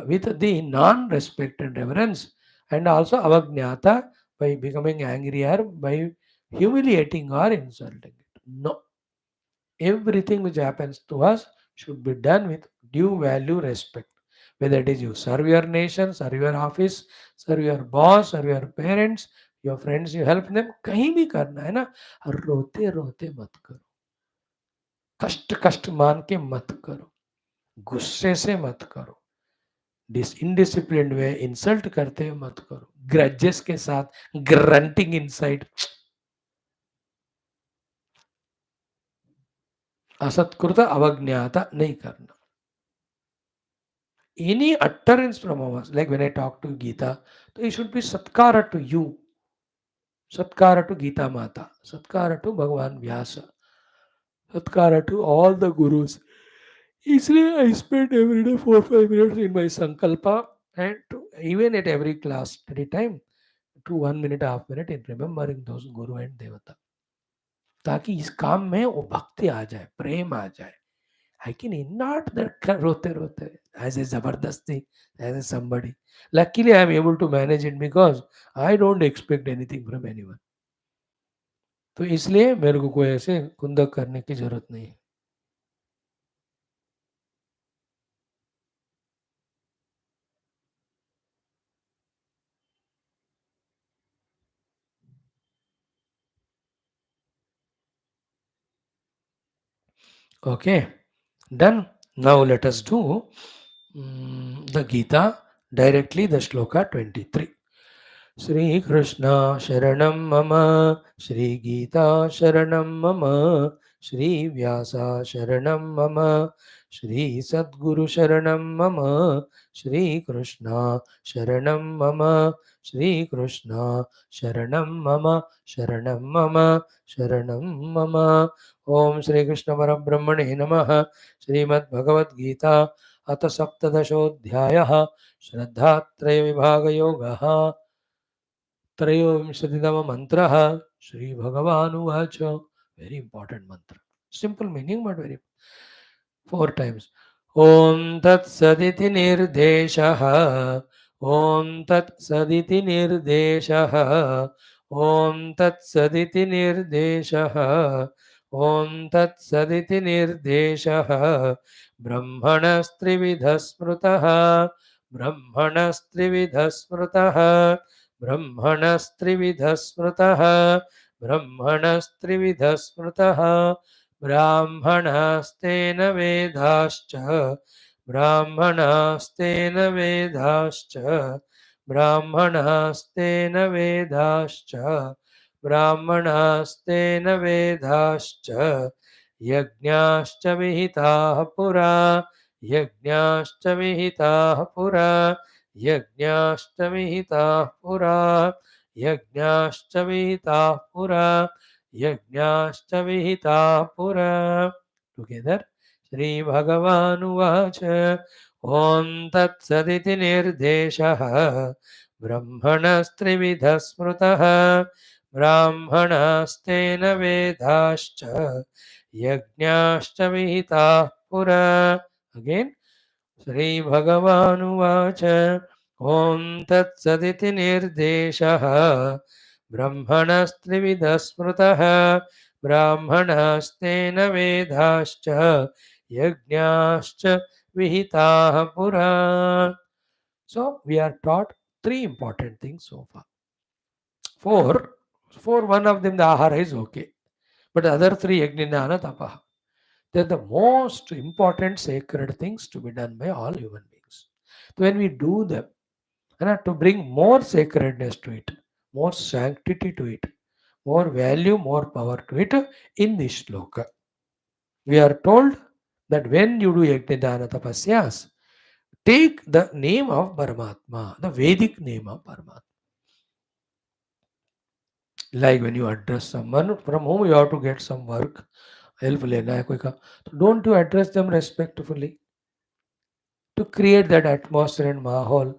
with the non-respect and reverence, and also avajnata, by becoming angry or by humiliating or insulting it. No, everything which happens to us should be done with due value respect. Whether it is you serve your nation, serve your office, serve your boss, serve your parents, your friends, you help them, कहीं भी करना है ना, रोते रोते मत करो, कष्ट कष्ट मान के मत करो, गुस्से से मत करो, इनडिसिप्लिन वे इंसल्ट करते हुए मत करो, ग्रजेस के साथ ग्रंटिंग इनसाइड, असत्कृत अवज्ञाता नहीं करना. Any utterance from us, like when I talk to Geetha, so it should be satkara to you, satkara to Geetha Mata, satkara to Bhagavan Vyasa, satkara to all the gurus. इसलिए I spend every day 4-5 minutes in my sankalpa, and even at every class study time, to 1 minute, half minute in remembering those guru and devata, ताकि इस काम में वो भक्ति आ जाए, प्रेम आ जाए. I can not that rote rote as a zabardasti, as a somebody. Luckily, I am able to manage it because I don't expect anything from anyone. तो इसलिए मेरे को कोई ऐसे कुंदक करने की जरूरत नहीं है. Okay, done. Now let us do the Gita directly, the shloka 23. Shri Krishna Sharanam Mama, Shri Geeta Sharanam Mama, Shri Vyasa Sharanam Mama, Shri Sadguru Sharanam Mama, Shri Krishna Sharanam Mama, Shri Krishna Sharanam Mama, Sharanam Mama, Sharanam Mama. Om Shri Krishna Parabrahmane Namaha. Srimad Bhagavad Gita अथ सप्तदशोऽध्यायः श्रद्धात्रयविभागयोगः. त्रयोविंशतितम मंत्रः. Shri भगवानुवाच. Very important mantra. Simple meaning but very 4 times. Om tat saditi nirdeshah. Om tat saditi nirdeshah. Om tat saditi nirdeshah. Om tat saditi nirdeshah. Brahmanastrividha smrutah. Brahmanastrividha smrutah. ब्रह्मणस्त्रिविधः स्मृतः. ब्रह्मणस्त्रिविधः स्मृतः. ब्राह्मणास्तेन वेदाश्च. ब्राह्मणास्तेन वेदाश्च. ब्राह्मणास्तेन वेदाश्च. ब्राह्मणास्तेन वेदाश्च. यज्ञाश्च विहिताः पुरा. यज्ञाश्च विहिताः पुरा यज्ञाश्च विहिताः पुरा यज्ञाश्च विहिताः पुरा यज्ञाश्च विहिताः पुरा together Shri भगवानुवाच ॐ तत्सदिति निर्देशः ब्रह्मणस्त्रिविधः स्मृतः ब्राह्मणास्तेन वेदाश्च यज्ञाश्च विहिताः पुरा अगेन श्री भगवानुवाच ॐ तत्सदिति निर्देशः ब्रह्मणस्त्रिविधः स्मृतः ब्राह्मणास्तेन वेदाश्च यज्ञाश्च विहिताः पुरा. So we are taught three important things so far. For one of them the ahara is okay, but the other three yajna dana tapaha, they're the most important sacred things to be done by all human beings. So when we do them, and to bring more sacredness to it, more sanctity to it, more value, more power to it, in this shloka, we are told that when you do yajna dana tapasyas, take the name of Paramatma, the Vedic name of Paramatma. Like when you address someone from whom you have to get some work, help lena hai koi ka, so don't you address them respectfully to create that atmosphere and mahol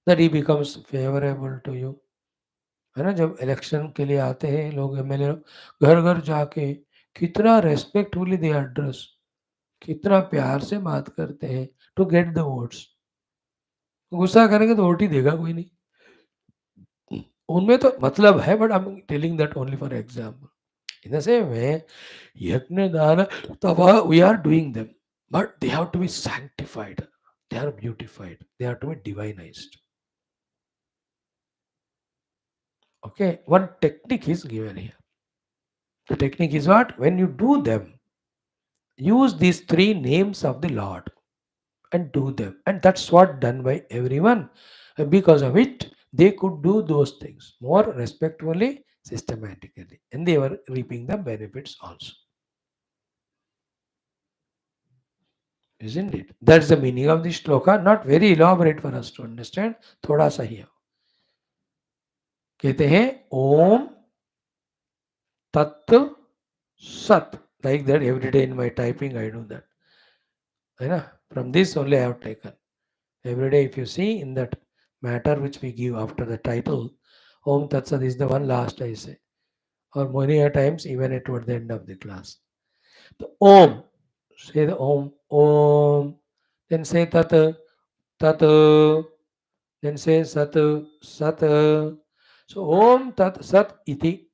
that he becomes favorable to you. है ना, जब election के लिए आते हैं लोग, MLA लोग घर घर जाके कितना रेस्पेक्टफुली दे एड्रेस, कितना प्यार से बात करते हैं टू गेट द वोट्स. गुस्सा करेंगे तो वोट ही देगा कोई नहीं. उनमें तो मतलब है, but I am telling that only for example. In the same way, Yajna Dana Tapa, we are doing them, but they have to be sanctified, they are beautified, they have to be divinized. Okay, one technique is given here. The technique is what? When you do them, use these three names of the Lord and do them. And that's what done by everyone. And because of it, they could do those things more respectfully, systematically, and they were reaping the benefits also. Isn't it? That's the meaning of this shloka. Not very elaborate for us to understand. थोड़ा सा ही है. कहते हैं ओम तत् सत. Like that every day in my typing I do that. है ना? From this only I have taken. Every day if you see in that matter which we give after the title, Om Tat Sat is the one last I say. Or many a times even toward the end of the class. The Om. Say the Om. Om. Then say Tat. Tat. Then say Sat. Sat. So Om Tat Sat iti.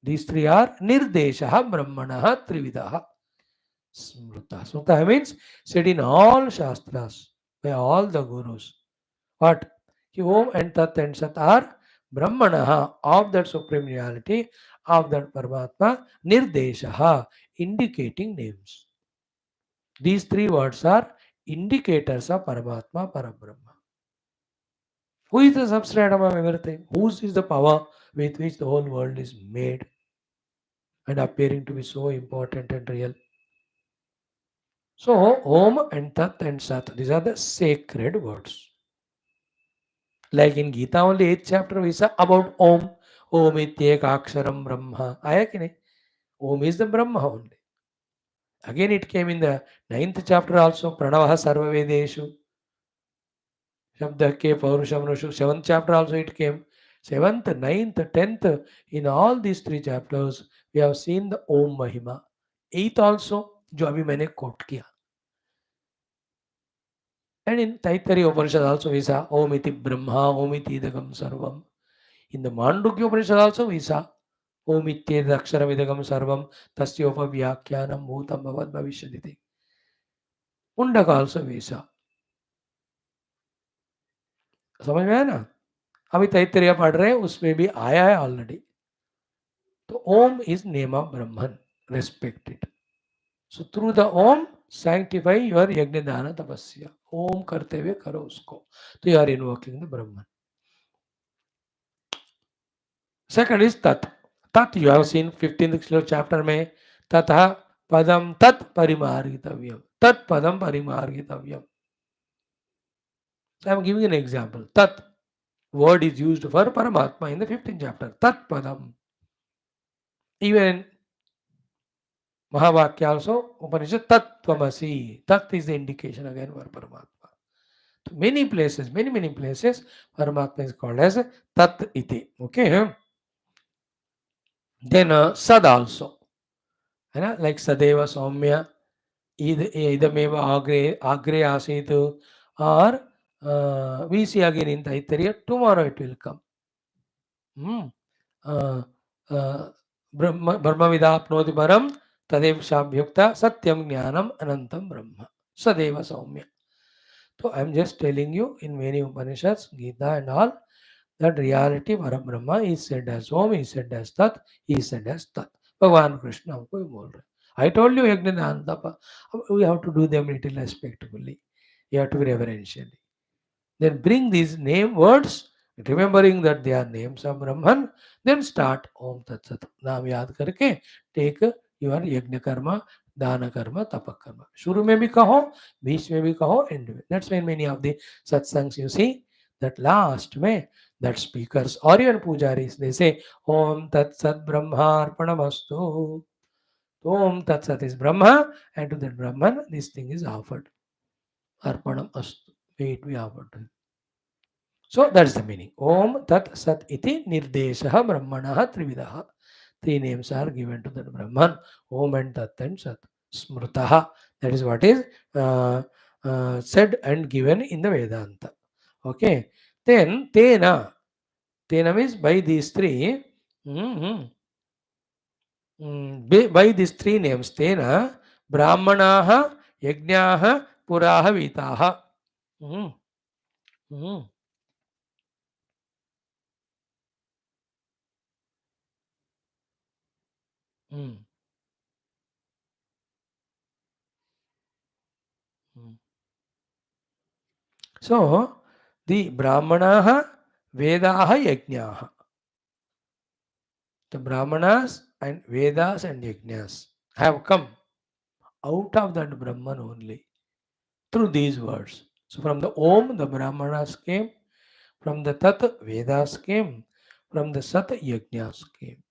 These three are Nirdeshaha Brahmanaha Trividaha Smrita. Smrita means said in all Shastras by all the Gurus. What? Om and Tat and Sat are Brahmanaha of that Supreme Reality, of that Paramatma, Nirdeshaha, indicating names. These three words are indicators of Paramatma, Parabrahma. Who is the substratum of everything? Whose is the power with which the whole world is made and appearing to be so important and real? So, Om and Tat and Sat, these are the sacred words. Like in Geetha, only 8th chapter we saw about Om. Om ityek aksharam Brahma. Aya ki nahi? Om is the Brahma only. Again, it came in the 9th chapter also. Pranavaha sarva vedeshu. Shabda ke paurusham nushu. 7th chapter also it came. 7th, 9th, 10th. In all these three chapters, we have seen the Om Mahima. 8th also, जो अभी मैंने quote किया. And in Taittiriya Upanishad also we saw Om iti Brahma, Om iti idagam sarvam. In the Mandukya Upanishad also we saw Om iti aksharam idagam sarvam tasyopa vyakhyanam bhutam bhavad bhavishyaditi. Mundaka also we saw. समझ में आया ना? अभी तैत्तरीय पढ़ रहे हैं, उसमें भी आया है ऑलरेडी. तो Om is name of Brahman, respect it. So through the Om sanctify your yajna dana tapasya. Om करते हुए करो उसको, तो you are invoking the Brahman. Second is tat. Tat you have seen 15th chapter में तथा पदम तत् परिमार्गितव्यम. Tat padam parimargitavyam. So I am giving an example. Tat word is used for Paramatma in the 15th chapter. Tat padam. Even Mahavakya also, Upanishad, Tat Tvamasi. Tat is the indication again for Paramatma. So many places, Paramatma is called as Tat iti. Okay. Then Sad also. Like Sadeva Soumya, Idameva Agre Asitu, or we see again in Taittiriya, tomorrow it will come. Uh, uh, Brahmavidapnoti param tadev shabhyukta satyam jnanam anantam brahma. Sadeva Soumya. So I am just telling you in many Upanishads, Geetha and all, that reality Parabrahma is said as Om, is said as Tat, is said as Tat. भगवान कृष्ण हमको ही बोल रहे. I told you यज्ञ दान तप. We have to do them little respectfully. You have to be reverentially. Then bring these name words, remembering that they are names of Brahman. Then start Om Tat Sat. नाम याद करके take your यज्ञ कर्मा, दान कर्मा, तप कर्मा. शुरू में भी कहो, बीच में भी कहो, end में. That's why many of the satsangs you see that last में that speakers or even pujaris they say Om Tat Sat Brahmarpanamastu. Om Tat Sat is Brahma, and to that Brahman this thing is offered. Arpanam astu. May it be offered to him. So that's the meaning. Om Tat Sat iti Nirdeshaha Brahmanaha Trividaha. Three names are given to that Brahman. Om and Tat and Sat. Smrutaha. That is what is uh, said and given in the Vedanta. Okay. Then Tena. Tena means by these three. By these three names. Tena Brahmanaha Yajnaha Puraha Vitaha. Mm, mm, mm, mm. So, the Brahmanaha, Vedaha, Yajnaha. The Brahmanas and Vedas and Yajnas have come out of that Brahman only through these words. So, from the Om, the Brahmanas came, from the Tat, Vedas came, from the Sat, Yajnas came.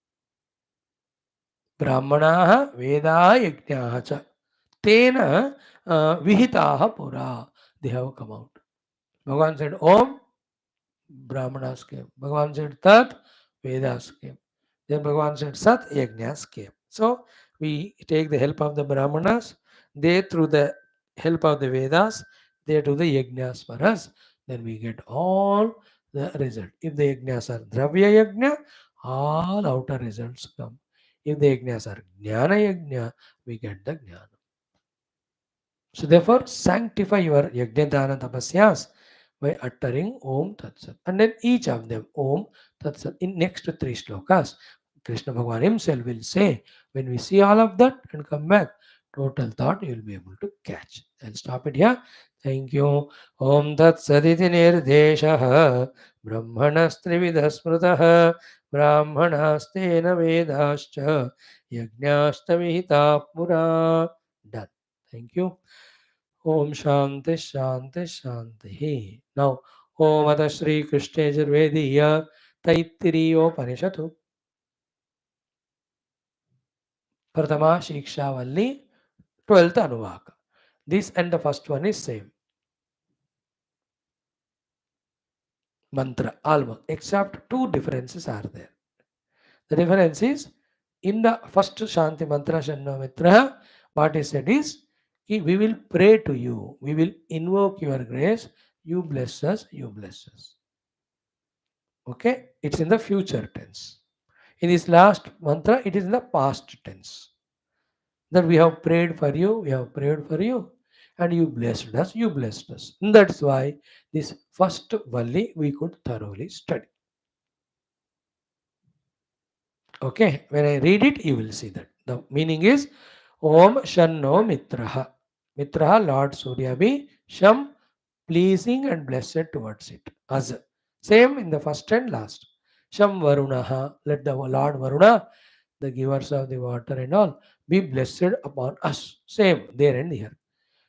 Brahmanaha, Vedaha, Yajnaha cha. Tena Vihitaha Pura. They have come out. Bhagavan said Om, Brahmanas came. Bhagavan said Tat, Vedas came. Then Bhagavan said Sat, Yajnas came. So we take the help of the Brahmanas, they through the help of the Vedas, they do the Yajnas for us. Then we get all the result. If the Yajnas are Dravya Yajna, all outer results come. If the Yajnas are Jnana Yajna, we get the Jnana. So therefore, sanctify your Yajna Dana Tapasyas by uttering Om Tat Sat. And then each of them, Om Tat Sat. In next three shlokas, Krishna Bhagavan himself will say, when we see all of that and come back, total thought you will be able to catch. I'll stop it here. Thank you. Om Tat Saditi Nirdeshaha Brahmanastrividha Smrutaha Brahmanastena Vedascha Yajnashtamihita Pura. Done. Thank you. Om Shanti Shanti Shanti. Now, Om Ada Shri Krishna Yajurvediya Taittiriya Upanishadu Pratama Shiksha Valli 12th Anuvaka. This and the first one is same. Mantra, almost, except two differences are there. The difference is in the first Shanti Mantra Shanno Mitra, what is said is we will pray to you, we will invoke your grace, you bless us, you bless us. Okay, it's in the future tense. In this last mantra, it is in the past tense. That we have prayed for you, we have prayed for you, and you blessed us, you blessed us. And that's why this first Valli we could thoroughly study. Okay, when I read it, you will see that. The meaning is Om Shanno Mitraha. Mitraha, Lord Surya be Sham, pleasing and blessed towards it. As same in the first and last. Sham Varunaha, let the Lord Varuna, the givers of the water and all, be blessed upon us. Same there and here.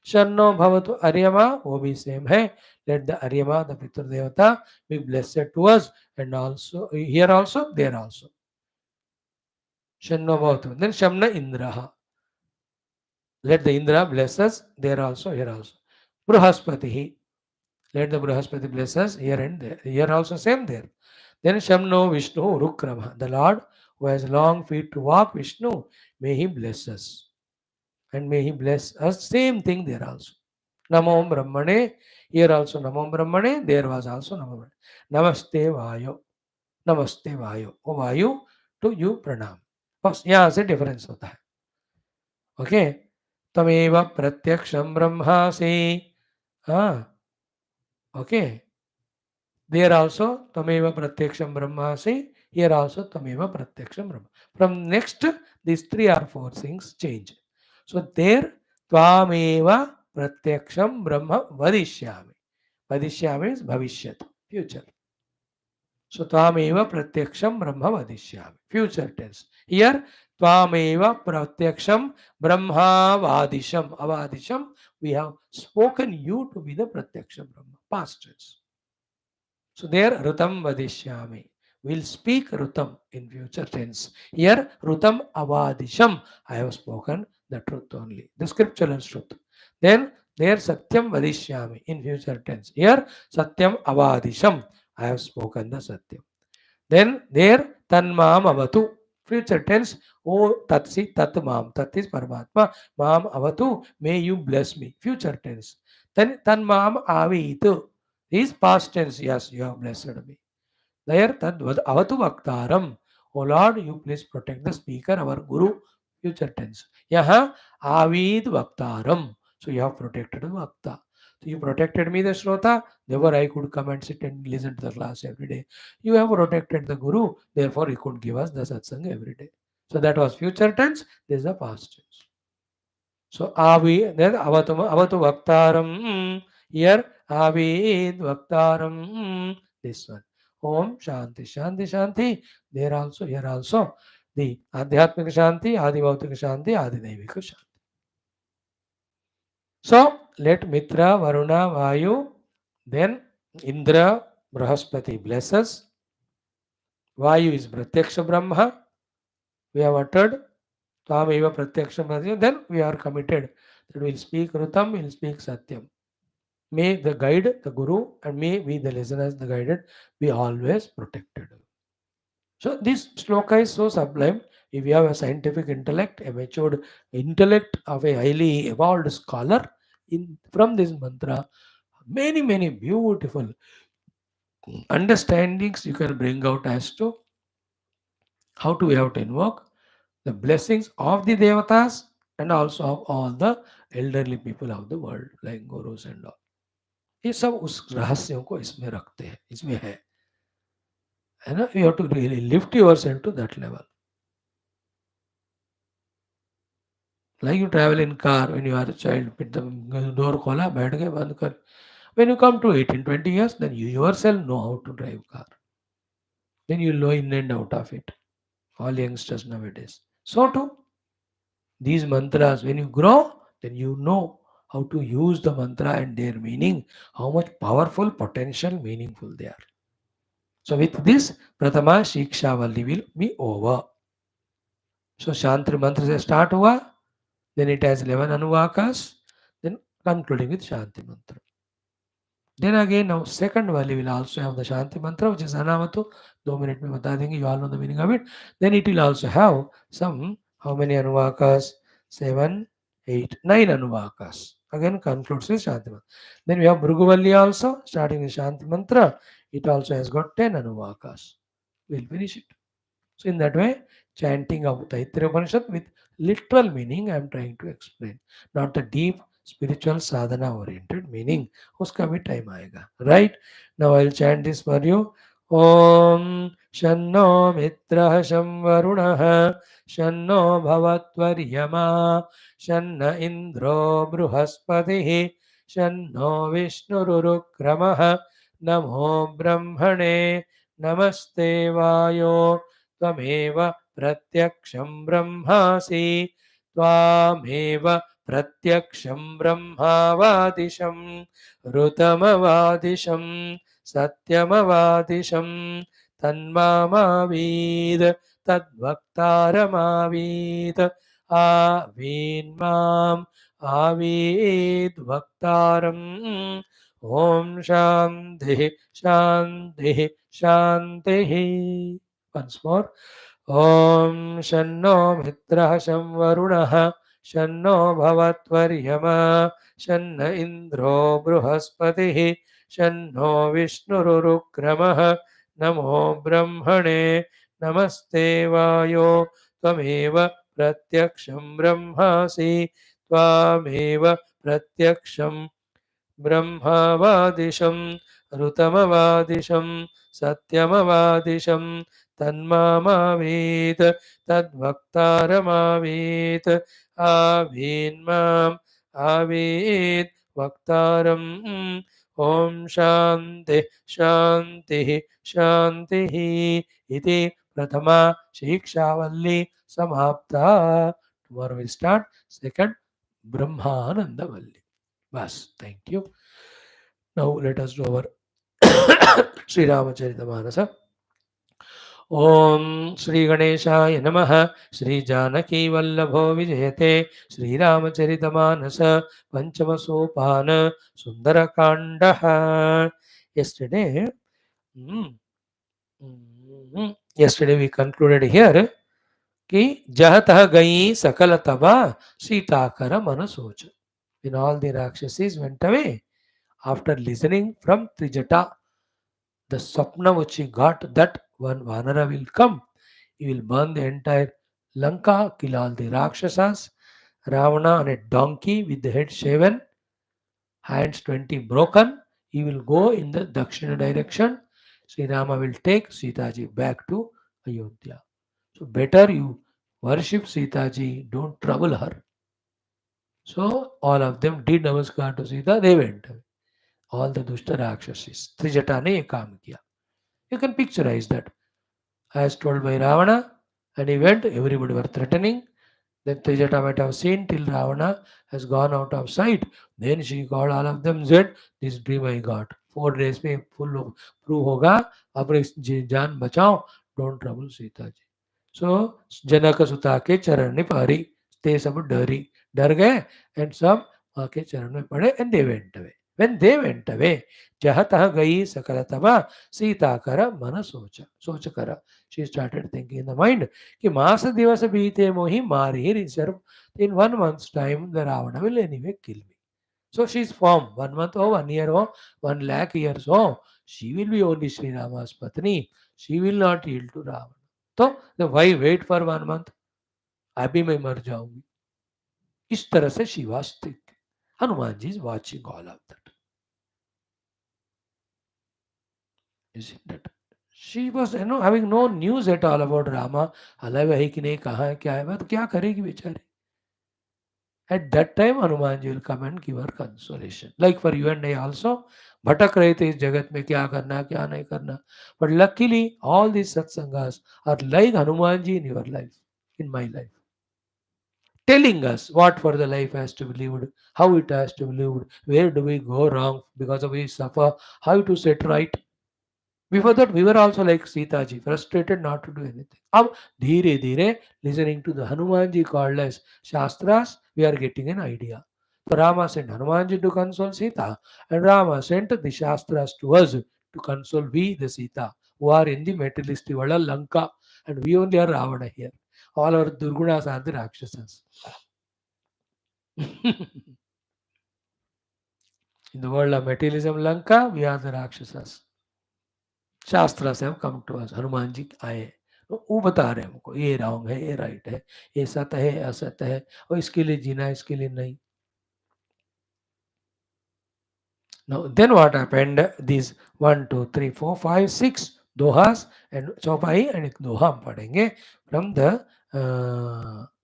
Shanno bhavatu Aryama, वो भी same है. Let the Aryama, the Pitur Devata, be blessed to us, and also here also, there also. Shanno bhavatu. Then Shamna Indraha. Let the Indra bless us, there also, here also. Bruhaspatihi. Let the Bruhaspati bless us here and there. Here also same there. Then Shamno Vishnu Rukrama. The Lord who has long feet to walk, Vishnu, may he bless us. And may he bless us. Same thing there also. Namo Brahmane. Here also Namo Brahmane. There was also Namo Brahmane. Namaste Vayo. Namaste Vayo. O Vayu, to you pranam. बस यहाँ से difference होता है. Okay. तमेव प्रत्यक्षम ब्रह्मासि. हाँ. Okay. There also Tameva Pratyaksham Brahmasi. Here also Tameva Pratyaksham Brahma. From next, these three or four things change. So there Tvameva Pratyaksham Brahma Vadishyami. Vadishyami is Bhavishyat, future. So Tvameva Pratyaksham Brahma Vadishyami, future tense. Here Tvameva Pratyaksham Brahma Vadisham. Avadisham, we have spoken you to be the Pratyaksham Brahma, past tense. So there Rutam Vadishyami. We'll speak Rutam in future tense. Here Rutam Avadisham. I have spoken the truth only. The scriptural truth. Then there Satyam Vadishyami in future tense. Here Satyam Avadisham. I have spoken the Satyam. Then there Tanmam Avatu. Future tense. O Tatsi Tat Mam. Tat is Paramatma. Mam Avatu. May you bless me. Future tense. Then Tanmam Avitu is past tense. Yes, you have blessed me. There tad avatu vaktaram. O Lord, you please protect the speaker, our Guru. Future tense. Yaha avid vaktaram. So you have protected the vakta. So you protected me, the Shrota. Therefore, I could come and sit and listen to the class every day. You have protected the Guru. Therefore, he could give us the satsang every day. So that was future tense. This is the past tense. So avi, then avatu vaktaram. Here avid vaktaram. This one. Om Shanti Shanti Shanti. There also, here also. The Adhyatmika Shanti, Adi Bhautika Shanti, Adi Devika Shanti. So let Mitra, Varuna, Vayu, then Indra, Brahaspati bless us. Vayu is Pratyaksha Brahma. We have uttered. Tvameva Pratyaksha Brahma. Then we are committed that we will speak Rutam, we will speak Satyam. May the guide, the Guru, and may we, the listeners, the guided, be always protected. So this sloka is so sublime. If you have a scientific intellect, a matured intellect of a highly evolved scholar, from this mantra, many beautiful understandings you can bring out as to how to we have to invoke the blessings of the devatas and also of all the elderly people of the world, like gurus and all. ये सब उस रहस्यों को इसमें रखते हैं, इसमें है ना. You have to really lift yourself to that level. Like you travel in car when you are a child, with the door खोला, बैठ गए, बंद कर. When you come to 18, 20 years, then you yourself know how to drive car. Then you know in and out of it. All youngsters nowadays. So too, these mantras, when you grow, then you know how to use the mantra and their meaning, how much powerful, potential, meaningful they are. So with this, Pratama Shiksha Valli will be over. So Shantri mantra se start hua, then it has 11 anuvakas, then concluding with Shanti mantra. Then again, now second Valli will also have the Shanti mantra, which is Anamatu. 2 minutes mein bata denge, you all know the meaning of it. Then it will also have some, how many anuvakas? 7, 8, 9 anuvakas. Again concludes with Shanti mantra. Then we have Bhruguvalli also, starting with Shanti mantra. It also has got 10 anuvakas. We'll finish it. So in that way, chanting of Taittiriya Upanishad with literal meaning I am trying to explain, not the deep spiritual sadhana oriented meaning. उसका भी time आएगा. Right? Now I'll chant this for you. Om Shanno Mitrah Sham Varunah Shanno Bhavatvaryama Shanna Indro Bruhaspatihi Shanno Vishnurukramah Namo Brahmane Namaste Vayo त्वमेव प्रत्यक्षं ब्रह्मासि त्वामेव प्रत्यक्षं ब्रह्मावादिशं ऋतमवादिशं सत्यमवादिशं तन्मामावीद तद्वक्तारमावीद आवीन्माम् आवीद् वक्तारम् ॐ शान्तिः शान्तिः शान्तिः. Once more. ॐ शन्नो मित्रः शं वरुणः शन्नो भवत्वर्यमा शन्न इन्द्रो बृहस्पतिः शन्नो विष्णुरुक्रमः नमो ब्रह्मणे नमस्ते वायो त्वमेव प्रत्यक्षं ब्रह्मासि त्वामेव प्रत्यक्षं ब्रह्मवादिशं ऋतमवादिशं सत्यमवादिशं तन्मामावीत् तद्वक्तारमावीत् आवीन्माम् आवीत् वक्तारम् ॐ शान्तिः शान्तिः शान्तिः इति प्रथमा शिक्षावल्ली समाप्ता. Tomorrow we start second Brahmanandavalli. Bas, thank you. Now let us do our Sri Ramacharita Manasa. Om Sri Ganeshaya Namaha Sri Janaki Vallabho Vijayate Sri Ramacharita Manasa Panchama Sopana Sundara Kandaha. Yesterday, mm, yesterday we concluded here कि जहतः गई सकल तबा सीताकर मन सोच. When all the Rakshasas went away, after listening from Trijata, the Swapna which he got that one Vanara will come, he will burn the entire Lanka, kill all the Rakshasas, Ravana on a donkey with the head shaven, hands 20 broken, he will go in the Dakshina direction. Sri Rama will take Sita ji back to Ayodhya. So better you worship Sita ji, don't trouble her. So all of them did namaskar to Sita, they went away. All the Dushta Rakshasas. Trijata ne ye kaam kiya. You can picturize that. As told by Ravana, and he went, everybody were threatening. Then Trijata might have seen till Ravana has gone out of sight. Then she called all of them, said, this dream I got. 4 days में full proof होगा. अपने जान बचाओ. Don't trouble Sita ji. So जनक सुता के चरण में पारी. ते सब डर गए and सब माँ के चरण में पड़े and they went away. When they went away, जहतः गई सकल तबा सीता कर मन सोच कर. She started thinking in the mind कि मास दिवस बीते मोहि मार ही reserve. In 1 month's time, the Ravana will anyway kill me. So she is firm. 1 month or 1 year or 1 lakh years or she will be only Sri Rama's Patni. She will not yield to Ravana. So the why wait for 1 month? अभी मैं मर जाऊंगी. इस तरह से she was thinking. Hanuman ji is watching all of that. Isn't that? She was having no news at all about Rama. alive है कि नहीं, कहाँ है, क्या है, तो क्या करेगी बेचारी. At that time, Hanuman ji will come and give her consolation. Like for you and I also, भटक रहे थे इस जगत में, क्या करना क्या नहीं करना. But luckily, all these satsangas are like Hanuman ji in your life, in my life, telling us what for the life has to be lived, how it has to be lived, where do we go wrong because of we suffer, how to set right. Before that, we were also like Sita ji, frustrated not to do anything. Now, धीरे धीरे listening to the Hanuman ji called as Shastras, we are getting an idea. So Rama sent Hanuman ji to console Sita, and Rama sent the Shastras to us to console we, the Sita, who are in the materialistic world, Lanka, and we only are Ravana here. All our Durgunas are the Rakshasas. In the world of materialism, Lanka, we are the Rakshasas. शास्त्र से हम come to us. Hanuman ji आए तो वो बता रहे हैं हमको ये रॉन्ग है, ये राइट है, ये सत्य है, असत्य है, और इसके लिए जीना है, इसके लिए नहीं. Now then what happened, these 1 2 3 4 5 6 दोहास and चौपाई and एक दोहा हम पढ़ेंगे from the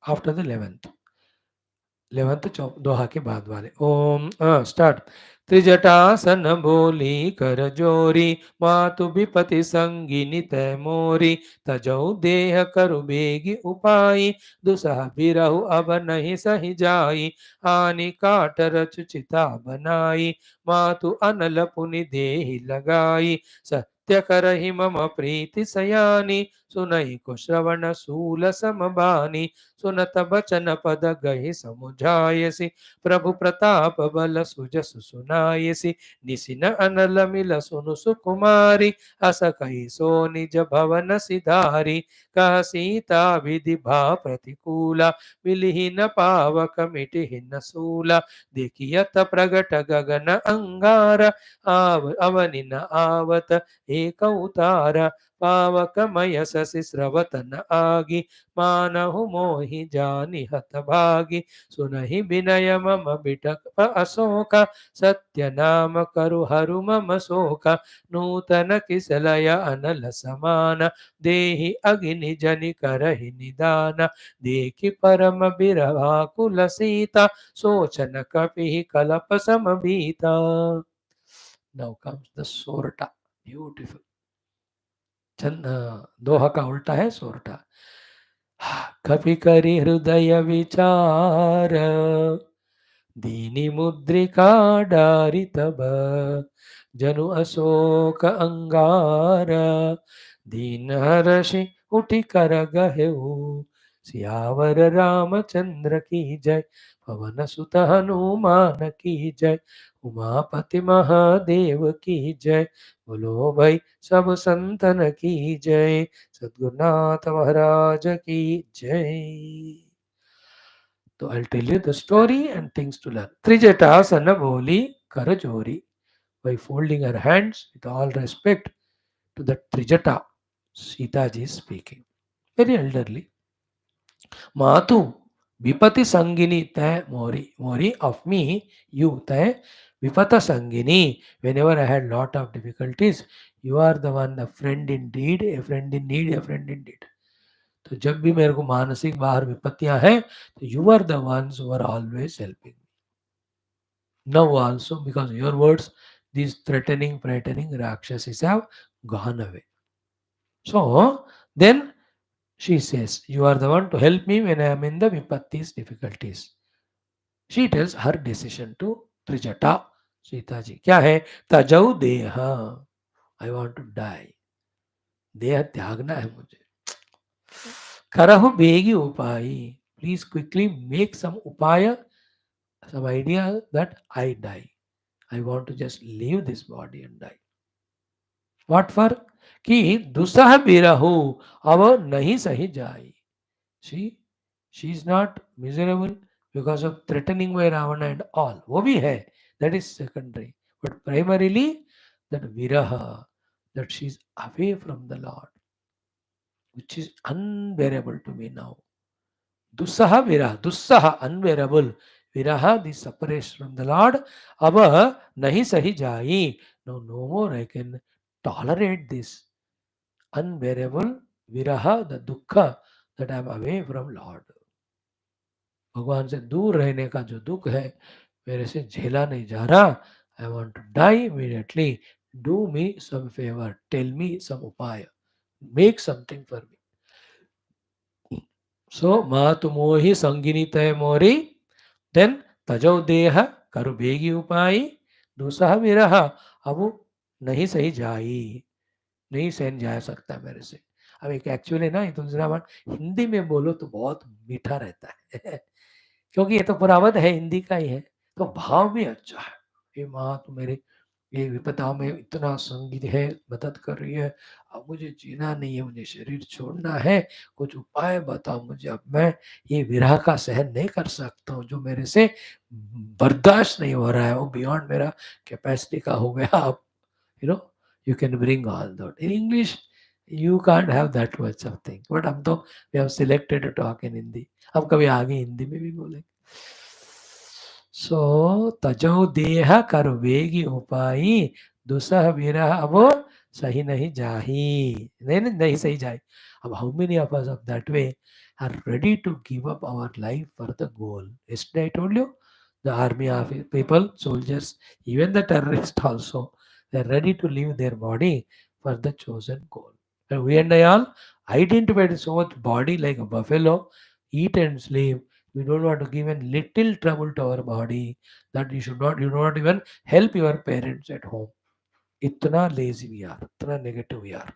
after the 11th. 11th दोहा के बाद वाले। ओम स्टार्ट। त्रिजटासन बोली कर जोरी, मातु विपति संगिनी तय मोरी, तजौ देह करु बेगी उपाई, दुसह बिरहु अब नहीं सही जाई, आनी काट रचु चिता बनाई, मातु अनल पुनि देहि लगाई, सत्य करहि मम प्रीति सयानी, सुनहि को श्रवण सूल समबानी, सुनत बचन पद गहि समुझायसि, प्रभु प्रताप बल सुजसु सुनायसि, निसिन अनल मिल सुनु सुकुमारी, अस कहि सो निज भवन सिधारी, कह सीता विधि भा प्रतिकूला, मिलिहि न पावक मिटिहि न सूला, देखियत प्रगट गगन अंगारा, अवनि न आवत एक उतारा, पावक मय शशि स्रवत न आगी, मानहु मोहि जानि हत भागी, सुनहि विनय मम बिटप अशोका, सत्य नाम करु हरु मम शोका, नूतन किसलय अनल समान, देहि अग्नि जनि करहि निदान, देखि परम बिरहाकुल सीता, सोचन कपिहि कलप समभीता। Now comes the sorta. Beautiful. दोहा का उल्टा है सोरठा। कपि करि हृदय विचार, दीनी मुद्रिका डारि तब, जनु अशोक अंगार, दीन हर्षि उठि कर गहेऊ, सियावर रामचंद्र की जय, पवन सुत हनुमान की जय, उमापति महादेव की जय, बोलो भाई सब संतन की जय, सद्गुरुनाथ महाराज की जय। तो I'll tell you the story and things to learn. Trijatasana boli karajori. By folding her hands with all respect to the Trijata, Sita ji is speaking. Very elderly. Matu, Vipati Sangini te Mori. Mori of me, you te Vipata Sangini. Whenever I had lot of difficulties, you are the one, a friend indeed, a friend in need, a friend indeed. तो जब भी मेरे को मानसिक बाहर विपत्तियां हैं, तो you are the ones who are always helping. Now also, because your words, these threatening, Rakshasas have gone away. So then she says, you are the one to help me when I am in the vipattis, difficulties. She tells her decision to Trijata, Sita ji. क्या है? तजौ देहा, I want to die. देह त्यागना है मुझे. करहु बेगी उपाय. Please quickly make some upaya, some idea that I die. I want to just leave this body and die. What for? कि दुसह बिरहु अब नहीं सही जाई. She is not miserable because of threatening by Ravana and all. वो भी है. That is secondary. But primarily that viraha, that she is away from the Lord, which is unbearable to me now. Dusaha viraha, dusaha unbearable. Viraha, the separation from the Lord. अब नहीं सही जाई. No more I can tolerate this unbearable viraha, the dukkha that I am away from Lord. भगवान से दूर रहने का जो दुख है मेरे से झेला नहीं जा रहा. I want to die immediately. Do me some favour, tell me some उपाय, make something for me. So मातु मोहि संगिनी तय मोरी, देन तजौ देह करु बेगी उपाय, दूसरा विरह अब नहीं सही जाई, नहीं सहन जा सकता मेरे से. अब एक एक्चुअली ना तुलसीराम हिंदी में बोलो तो बहुत मीठा रहता है क्योंकि ये तो पुरावत है, हिंदी का ही है, तो भाव भी अच्छा है. हे माँ तू मेरे ये विपदा में इतना संगीत है, मदद कर रही है, अब मुझे जीना नहीं है, मुझे शरीर छोड़ना है, कुछ उपाय बताओ मुझे. अब मैं ये विरह का सहन नहीं कर सकता हूँ, जो मेरे से बर्दाश्त नहीं हो रहा है, वो बियॉन्ड मेरा कैपेसिटी का हो गया. अब you know you can bring all that. In English you can't have that much of thing, but हम तो we have selected to talk in Hindi. अब कभी आगे हिंदी में भी बोलेंगे. सो तजो देह कर वेगी उपाई, दुसह विरह अब सही नहीं जाही. नहीं सही जाए. अब how many of us of that way are ready to give up our life for the goal. Yesterday I told you, the army of people, soldiers, even the terrorists also, they are ready to leave their body for the chosen goal. And we and I all identified so much body like a buffalo, eat and sleep. We don't want to give a little trouble to our body, that you do not even help your parents at home. Itna lazy we are, itna negative we are.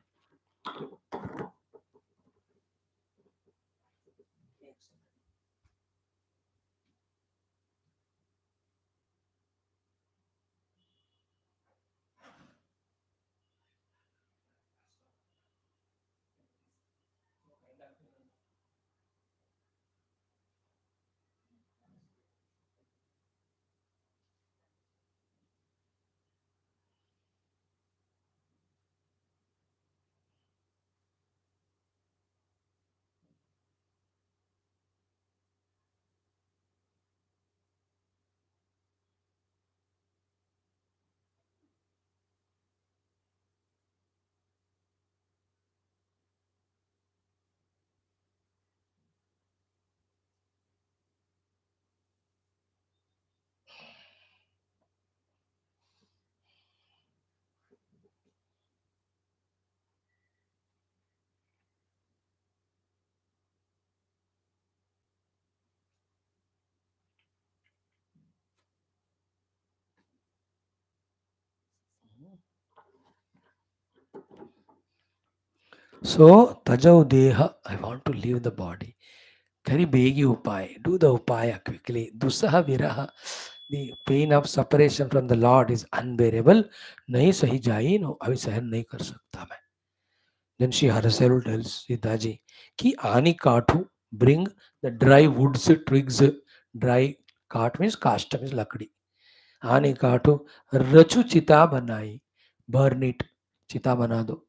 So, Tajau Deha, I want to leave the body. Kari begi upaya. Do the upaya quickly. Dusaha viraha. The pain of separation from the Lord is unbearable. नहीं सही जाई no अभी सहन नहीं कर सकता मैं. Then she herself tells Sitaji कि आनी काठू bring the dry woods twigs. Dry काठ means काष्ठ means लकड़ी. आनी काठू रचु चिता बनाई. Burn it. चिता बना दो.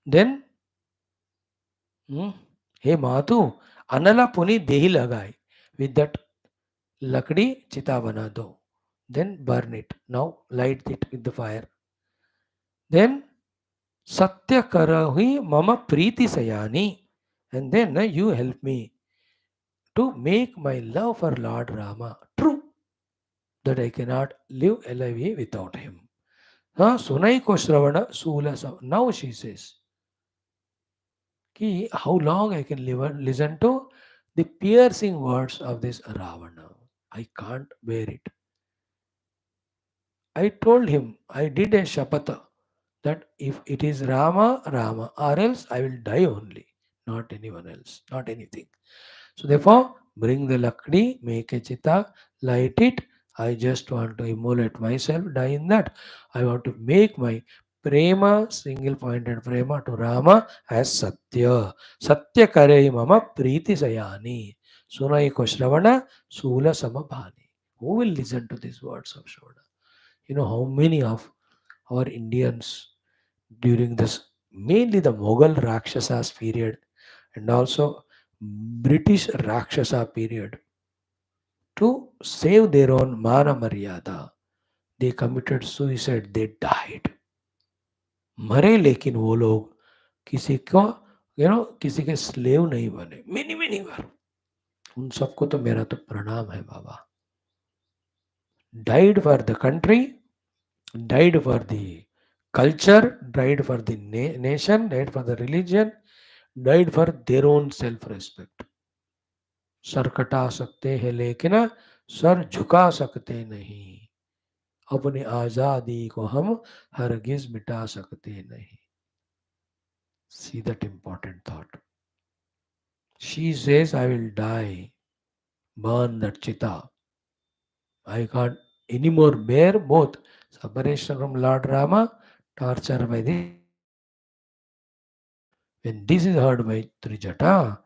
Then हे मातु अनला पुनी देही लगाए. With that लकड़ी चिता बना दो. Then burn it. Now light it with the fire. Then satya karahi mama priti sayani. And then you help me to make my love for Lord Rama true, that I cannot live alive without him. Sunai ko Shravana Sula. Now she says, Ki, how long I can listen to the piercing words of this Ravana. I can't bear it. I told him, I did a shapata that if it is Rama, Rama, or else I will die only, not anyone else, not anything. So therefore, bring the lakdi, make a chita, light it. I just want to immolate myself, die in that. I want to make my prema, single pointed prema to Rama as Satya. Satya kare mama priti sayani. Sunai ko shravana sula samabhani. Who will listen to these words of Shravana? You know how many of our Indians during this, mainly the Mughal Rakshasas period and also British Rakshasa period, to save their own Mana Maryada, they committed suicide, they died. मरे लेकिन वो लोग किसी को किसी के slave नहीं बने. मेनी मेनी बार उन सबको तो मेरा तो प्रणाम है बाबा. Died for the country, died for the culture, died for the nation, died for the religion, died for their own self respect. Sir कटा सकते हैं लेकिन सर झुका सकते नहीं. अपनी आजादी को हम हरगिज मिटा सकते नहीं. See that important thought. She says, I will die. Burn that chita. I can't anymore bear both separation from Lord Rama, torture by the. When this is heard by Trijata,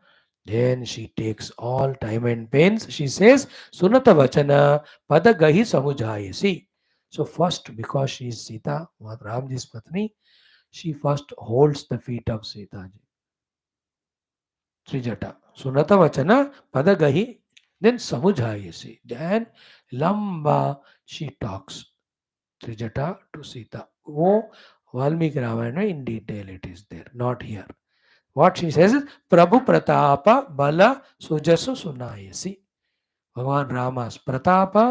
then she takes all time and pains. She says, Sunata Vachana Padagahi Samujayasi. So, first, because she is Sita, Ramji's Patni, she first holds the feet of Sita ji. Trijata. Sunata Vachana Padagahi, then Samujayasi. Then Lamba, she talks. Trijata to Sita. वो वाल्मीकि रामायण में in detail it is there, not here. What she says is, Prabhu Pratapa Bala Sujasu Sunayasi. Bhagavan Rama's Pratapa,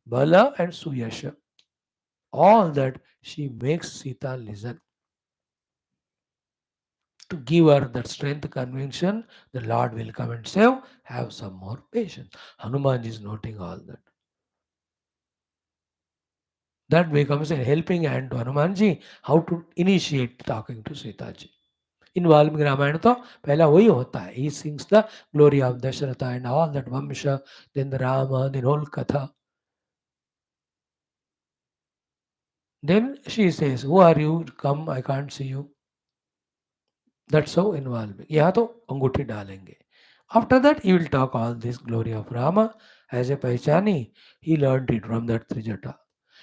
Bala, and Suyasha. All that she makes Sita listen. To give her that strength conviction, the Lord will come and save. Have some more patience. Hanuman is noting all that. That becomes a helping hand to Hanumanji how to initiate talking to Sita ji. In Valmiki Ramayana तो पहला वही होता है. He sings the glory of Dasharatha and all that Vamsha, then the Rama, then whole Katha. Then she says, who are you? Come, I can't see you. That's how in Valmiki. यहाँ तो अंगूठी डालेंगे. After that, he will talk all this glory of Rama as a Paichani. He learned it from that Trijata.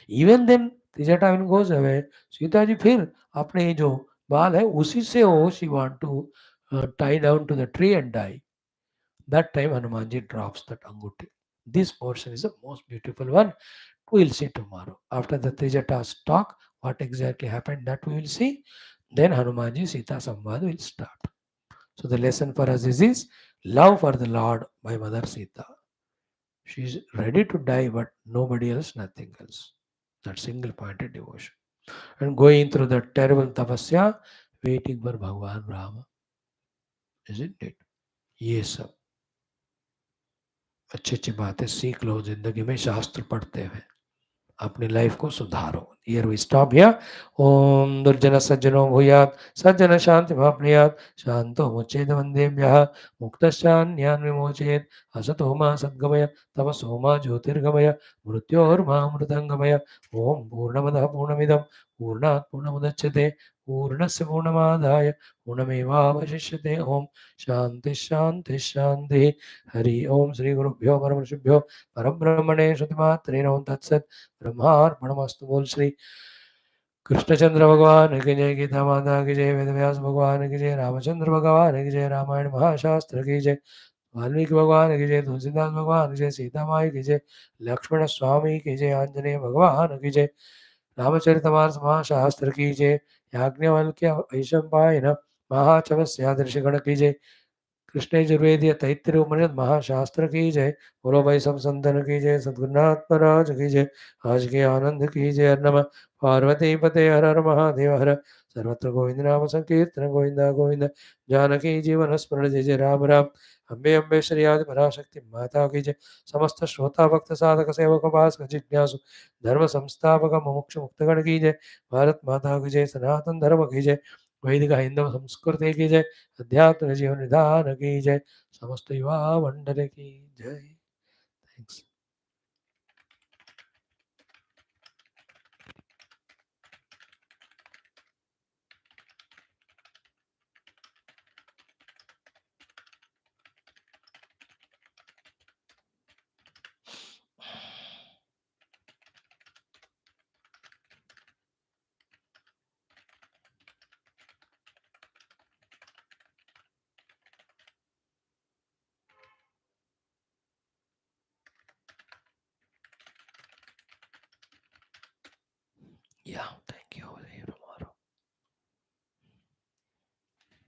Even then, Trijata when goes away, Sita ji फिर अपने ये जो बाल है उसी से वो she want to tie down to the tree and die. That time Hanumanji drops that anguti. This portion is the most beautiful one. We will see tomorrow. After the Trijata's talk, what exactly happened that we will see. Then Hanumanji Sita Samvad will start. So the lesson for us is this: love for the Lord by Mother Sita. She is ready to die, but nobody else, nothing else. That single pointed devotion. And going through the terrible tapasya, waiting for Bhagwan Rama. Isn't it? ये सब अच्छी अच्छी बातें सीख लो जिंदगी में शास्त्र पढ़ते हुए अपनी लाइफ को सुधारो. Here we stop here. ओम दुर्जन सज्जनो भूयात् सज्जन शांति भाप्नुयात् शांतो मुच्चेद वंदेभ्यः मुक्तश्चान्यान् विमोचयेत् असतो मा सद्गमय तमसो मा ज्योतिर्गमय मृत्योर्मा मृतंगमय. ओम पूर्णमदः पूर्णमिदं पूर्णात् पूर्णमुदच्यते पूर्णस्य पूर्णमादाय पूर्णमेवावशिष्यते. ओम शांति शांति शांति. हरि ओम श्री गुरुभ्यो परमऋषिभ्यो परब्रह्मणे श्रुतिमात्रे नमो तत्सत्. ब्रह्मार्पणमस्तु. बोल श्री कृष्णचंद्र भगवान की जय. गीता माता की जय. वेदव्यास भगवान की जय. रामचंद्र भगवान की जय. रामायण महाशास्त्र की जय. वाल्मीकि भगवान की जय. तुलसीदास भगवान की जय. सीता माई की जय. लक्ष्मण स्वामी की जय. आंजनेय भगवान की जय. रामचरितमानस महाशास्त्र की जय. याज्ञवल्क्य वैशंपायन महाचवस्यादर्शगण की जय. कृष्ण यजुर्वेद तैत्तिरीय उपनिषद महाशास्त्र की जय. बोलो भाई सब संतन की जय. सद्गुरुनाथ महाराज की जय. आज के आनंद की जय. नमः पार्वती पते हर हर महादेव हर. सर्वत्र गोविंद नाम संकीर्तन गोविंदा गोविंद. जानकी जीवन स्मरण जय जय राम राम. अम्बे अम्बे श्री आदि पराशक्ति माता की जय. समस्त श्रोता भक्त साधक सेवक उपासक जिज्ञासु धर्म संस्थापक मुमुक्षु मुक्तगण की जय. भारत माता की जय. सनातन धर्म की जय. वैदिक हिंदू संस्कृति की जय. अध्यात्म जीवन निधान की जय. समस्त युवा मंडल की जय. थैंक्स. Yeah.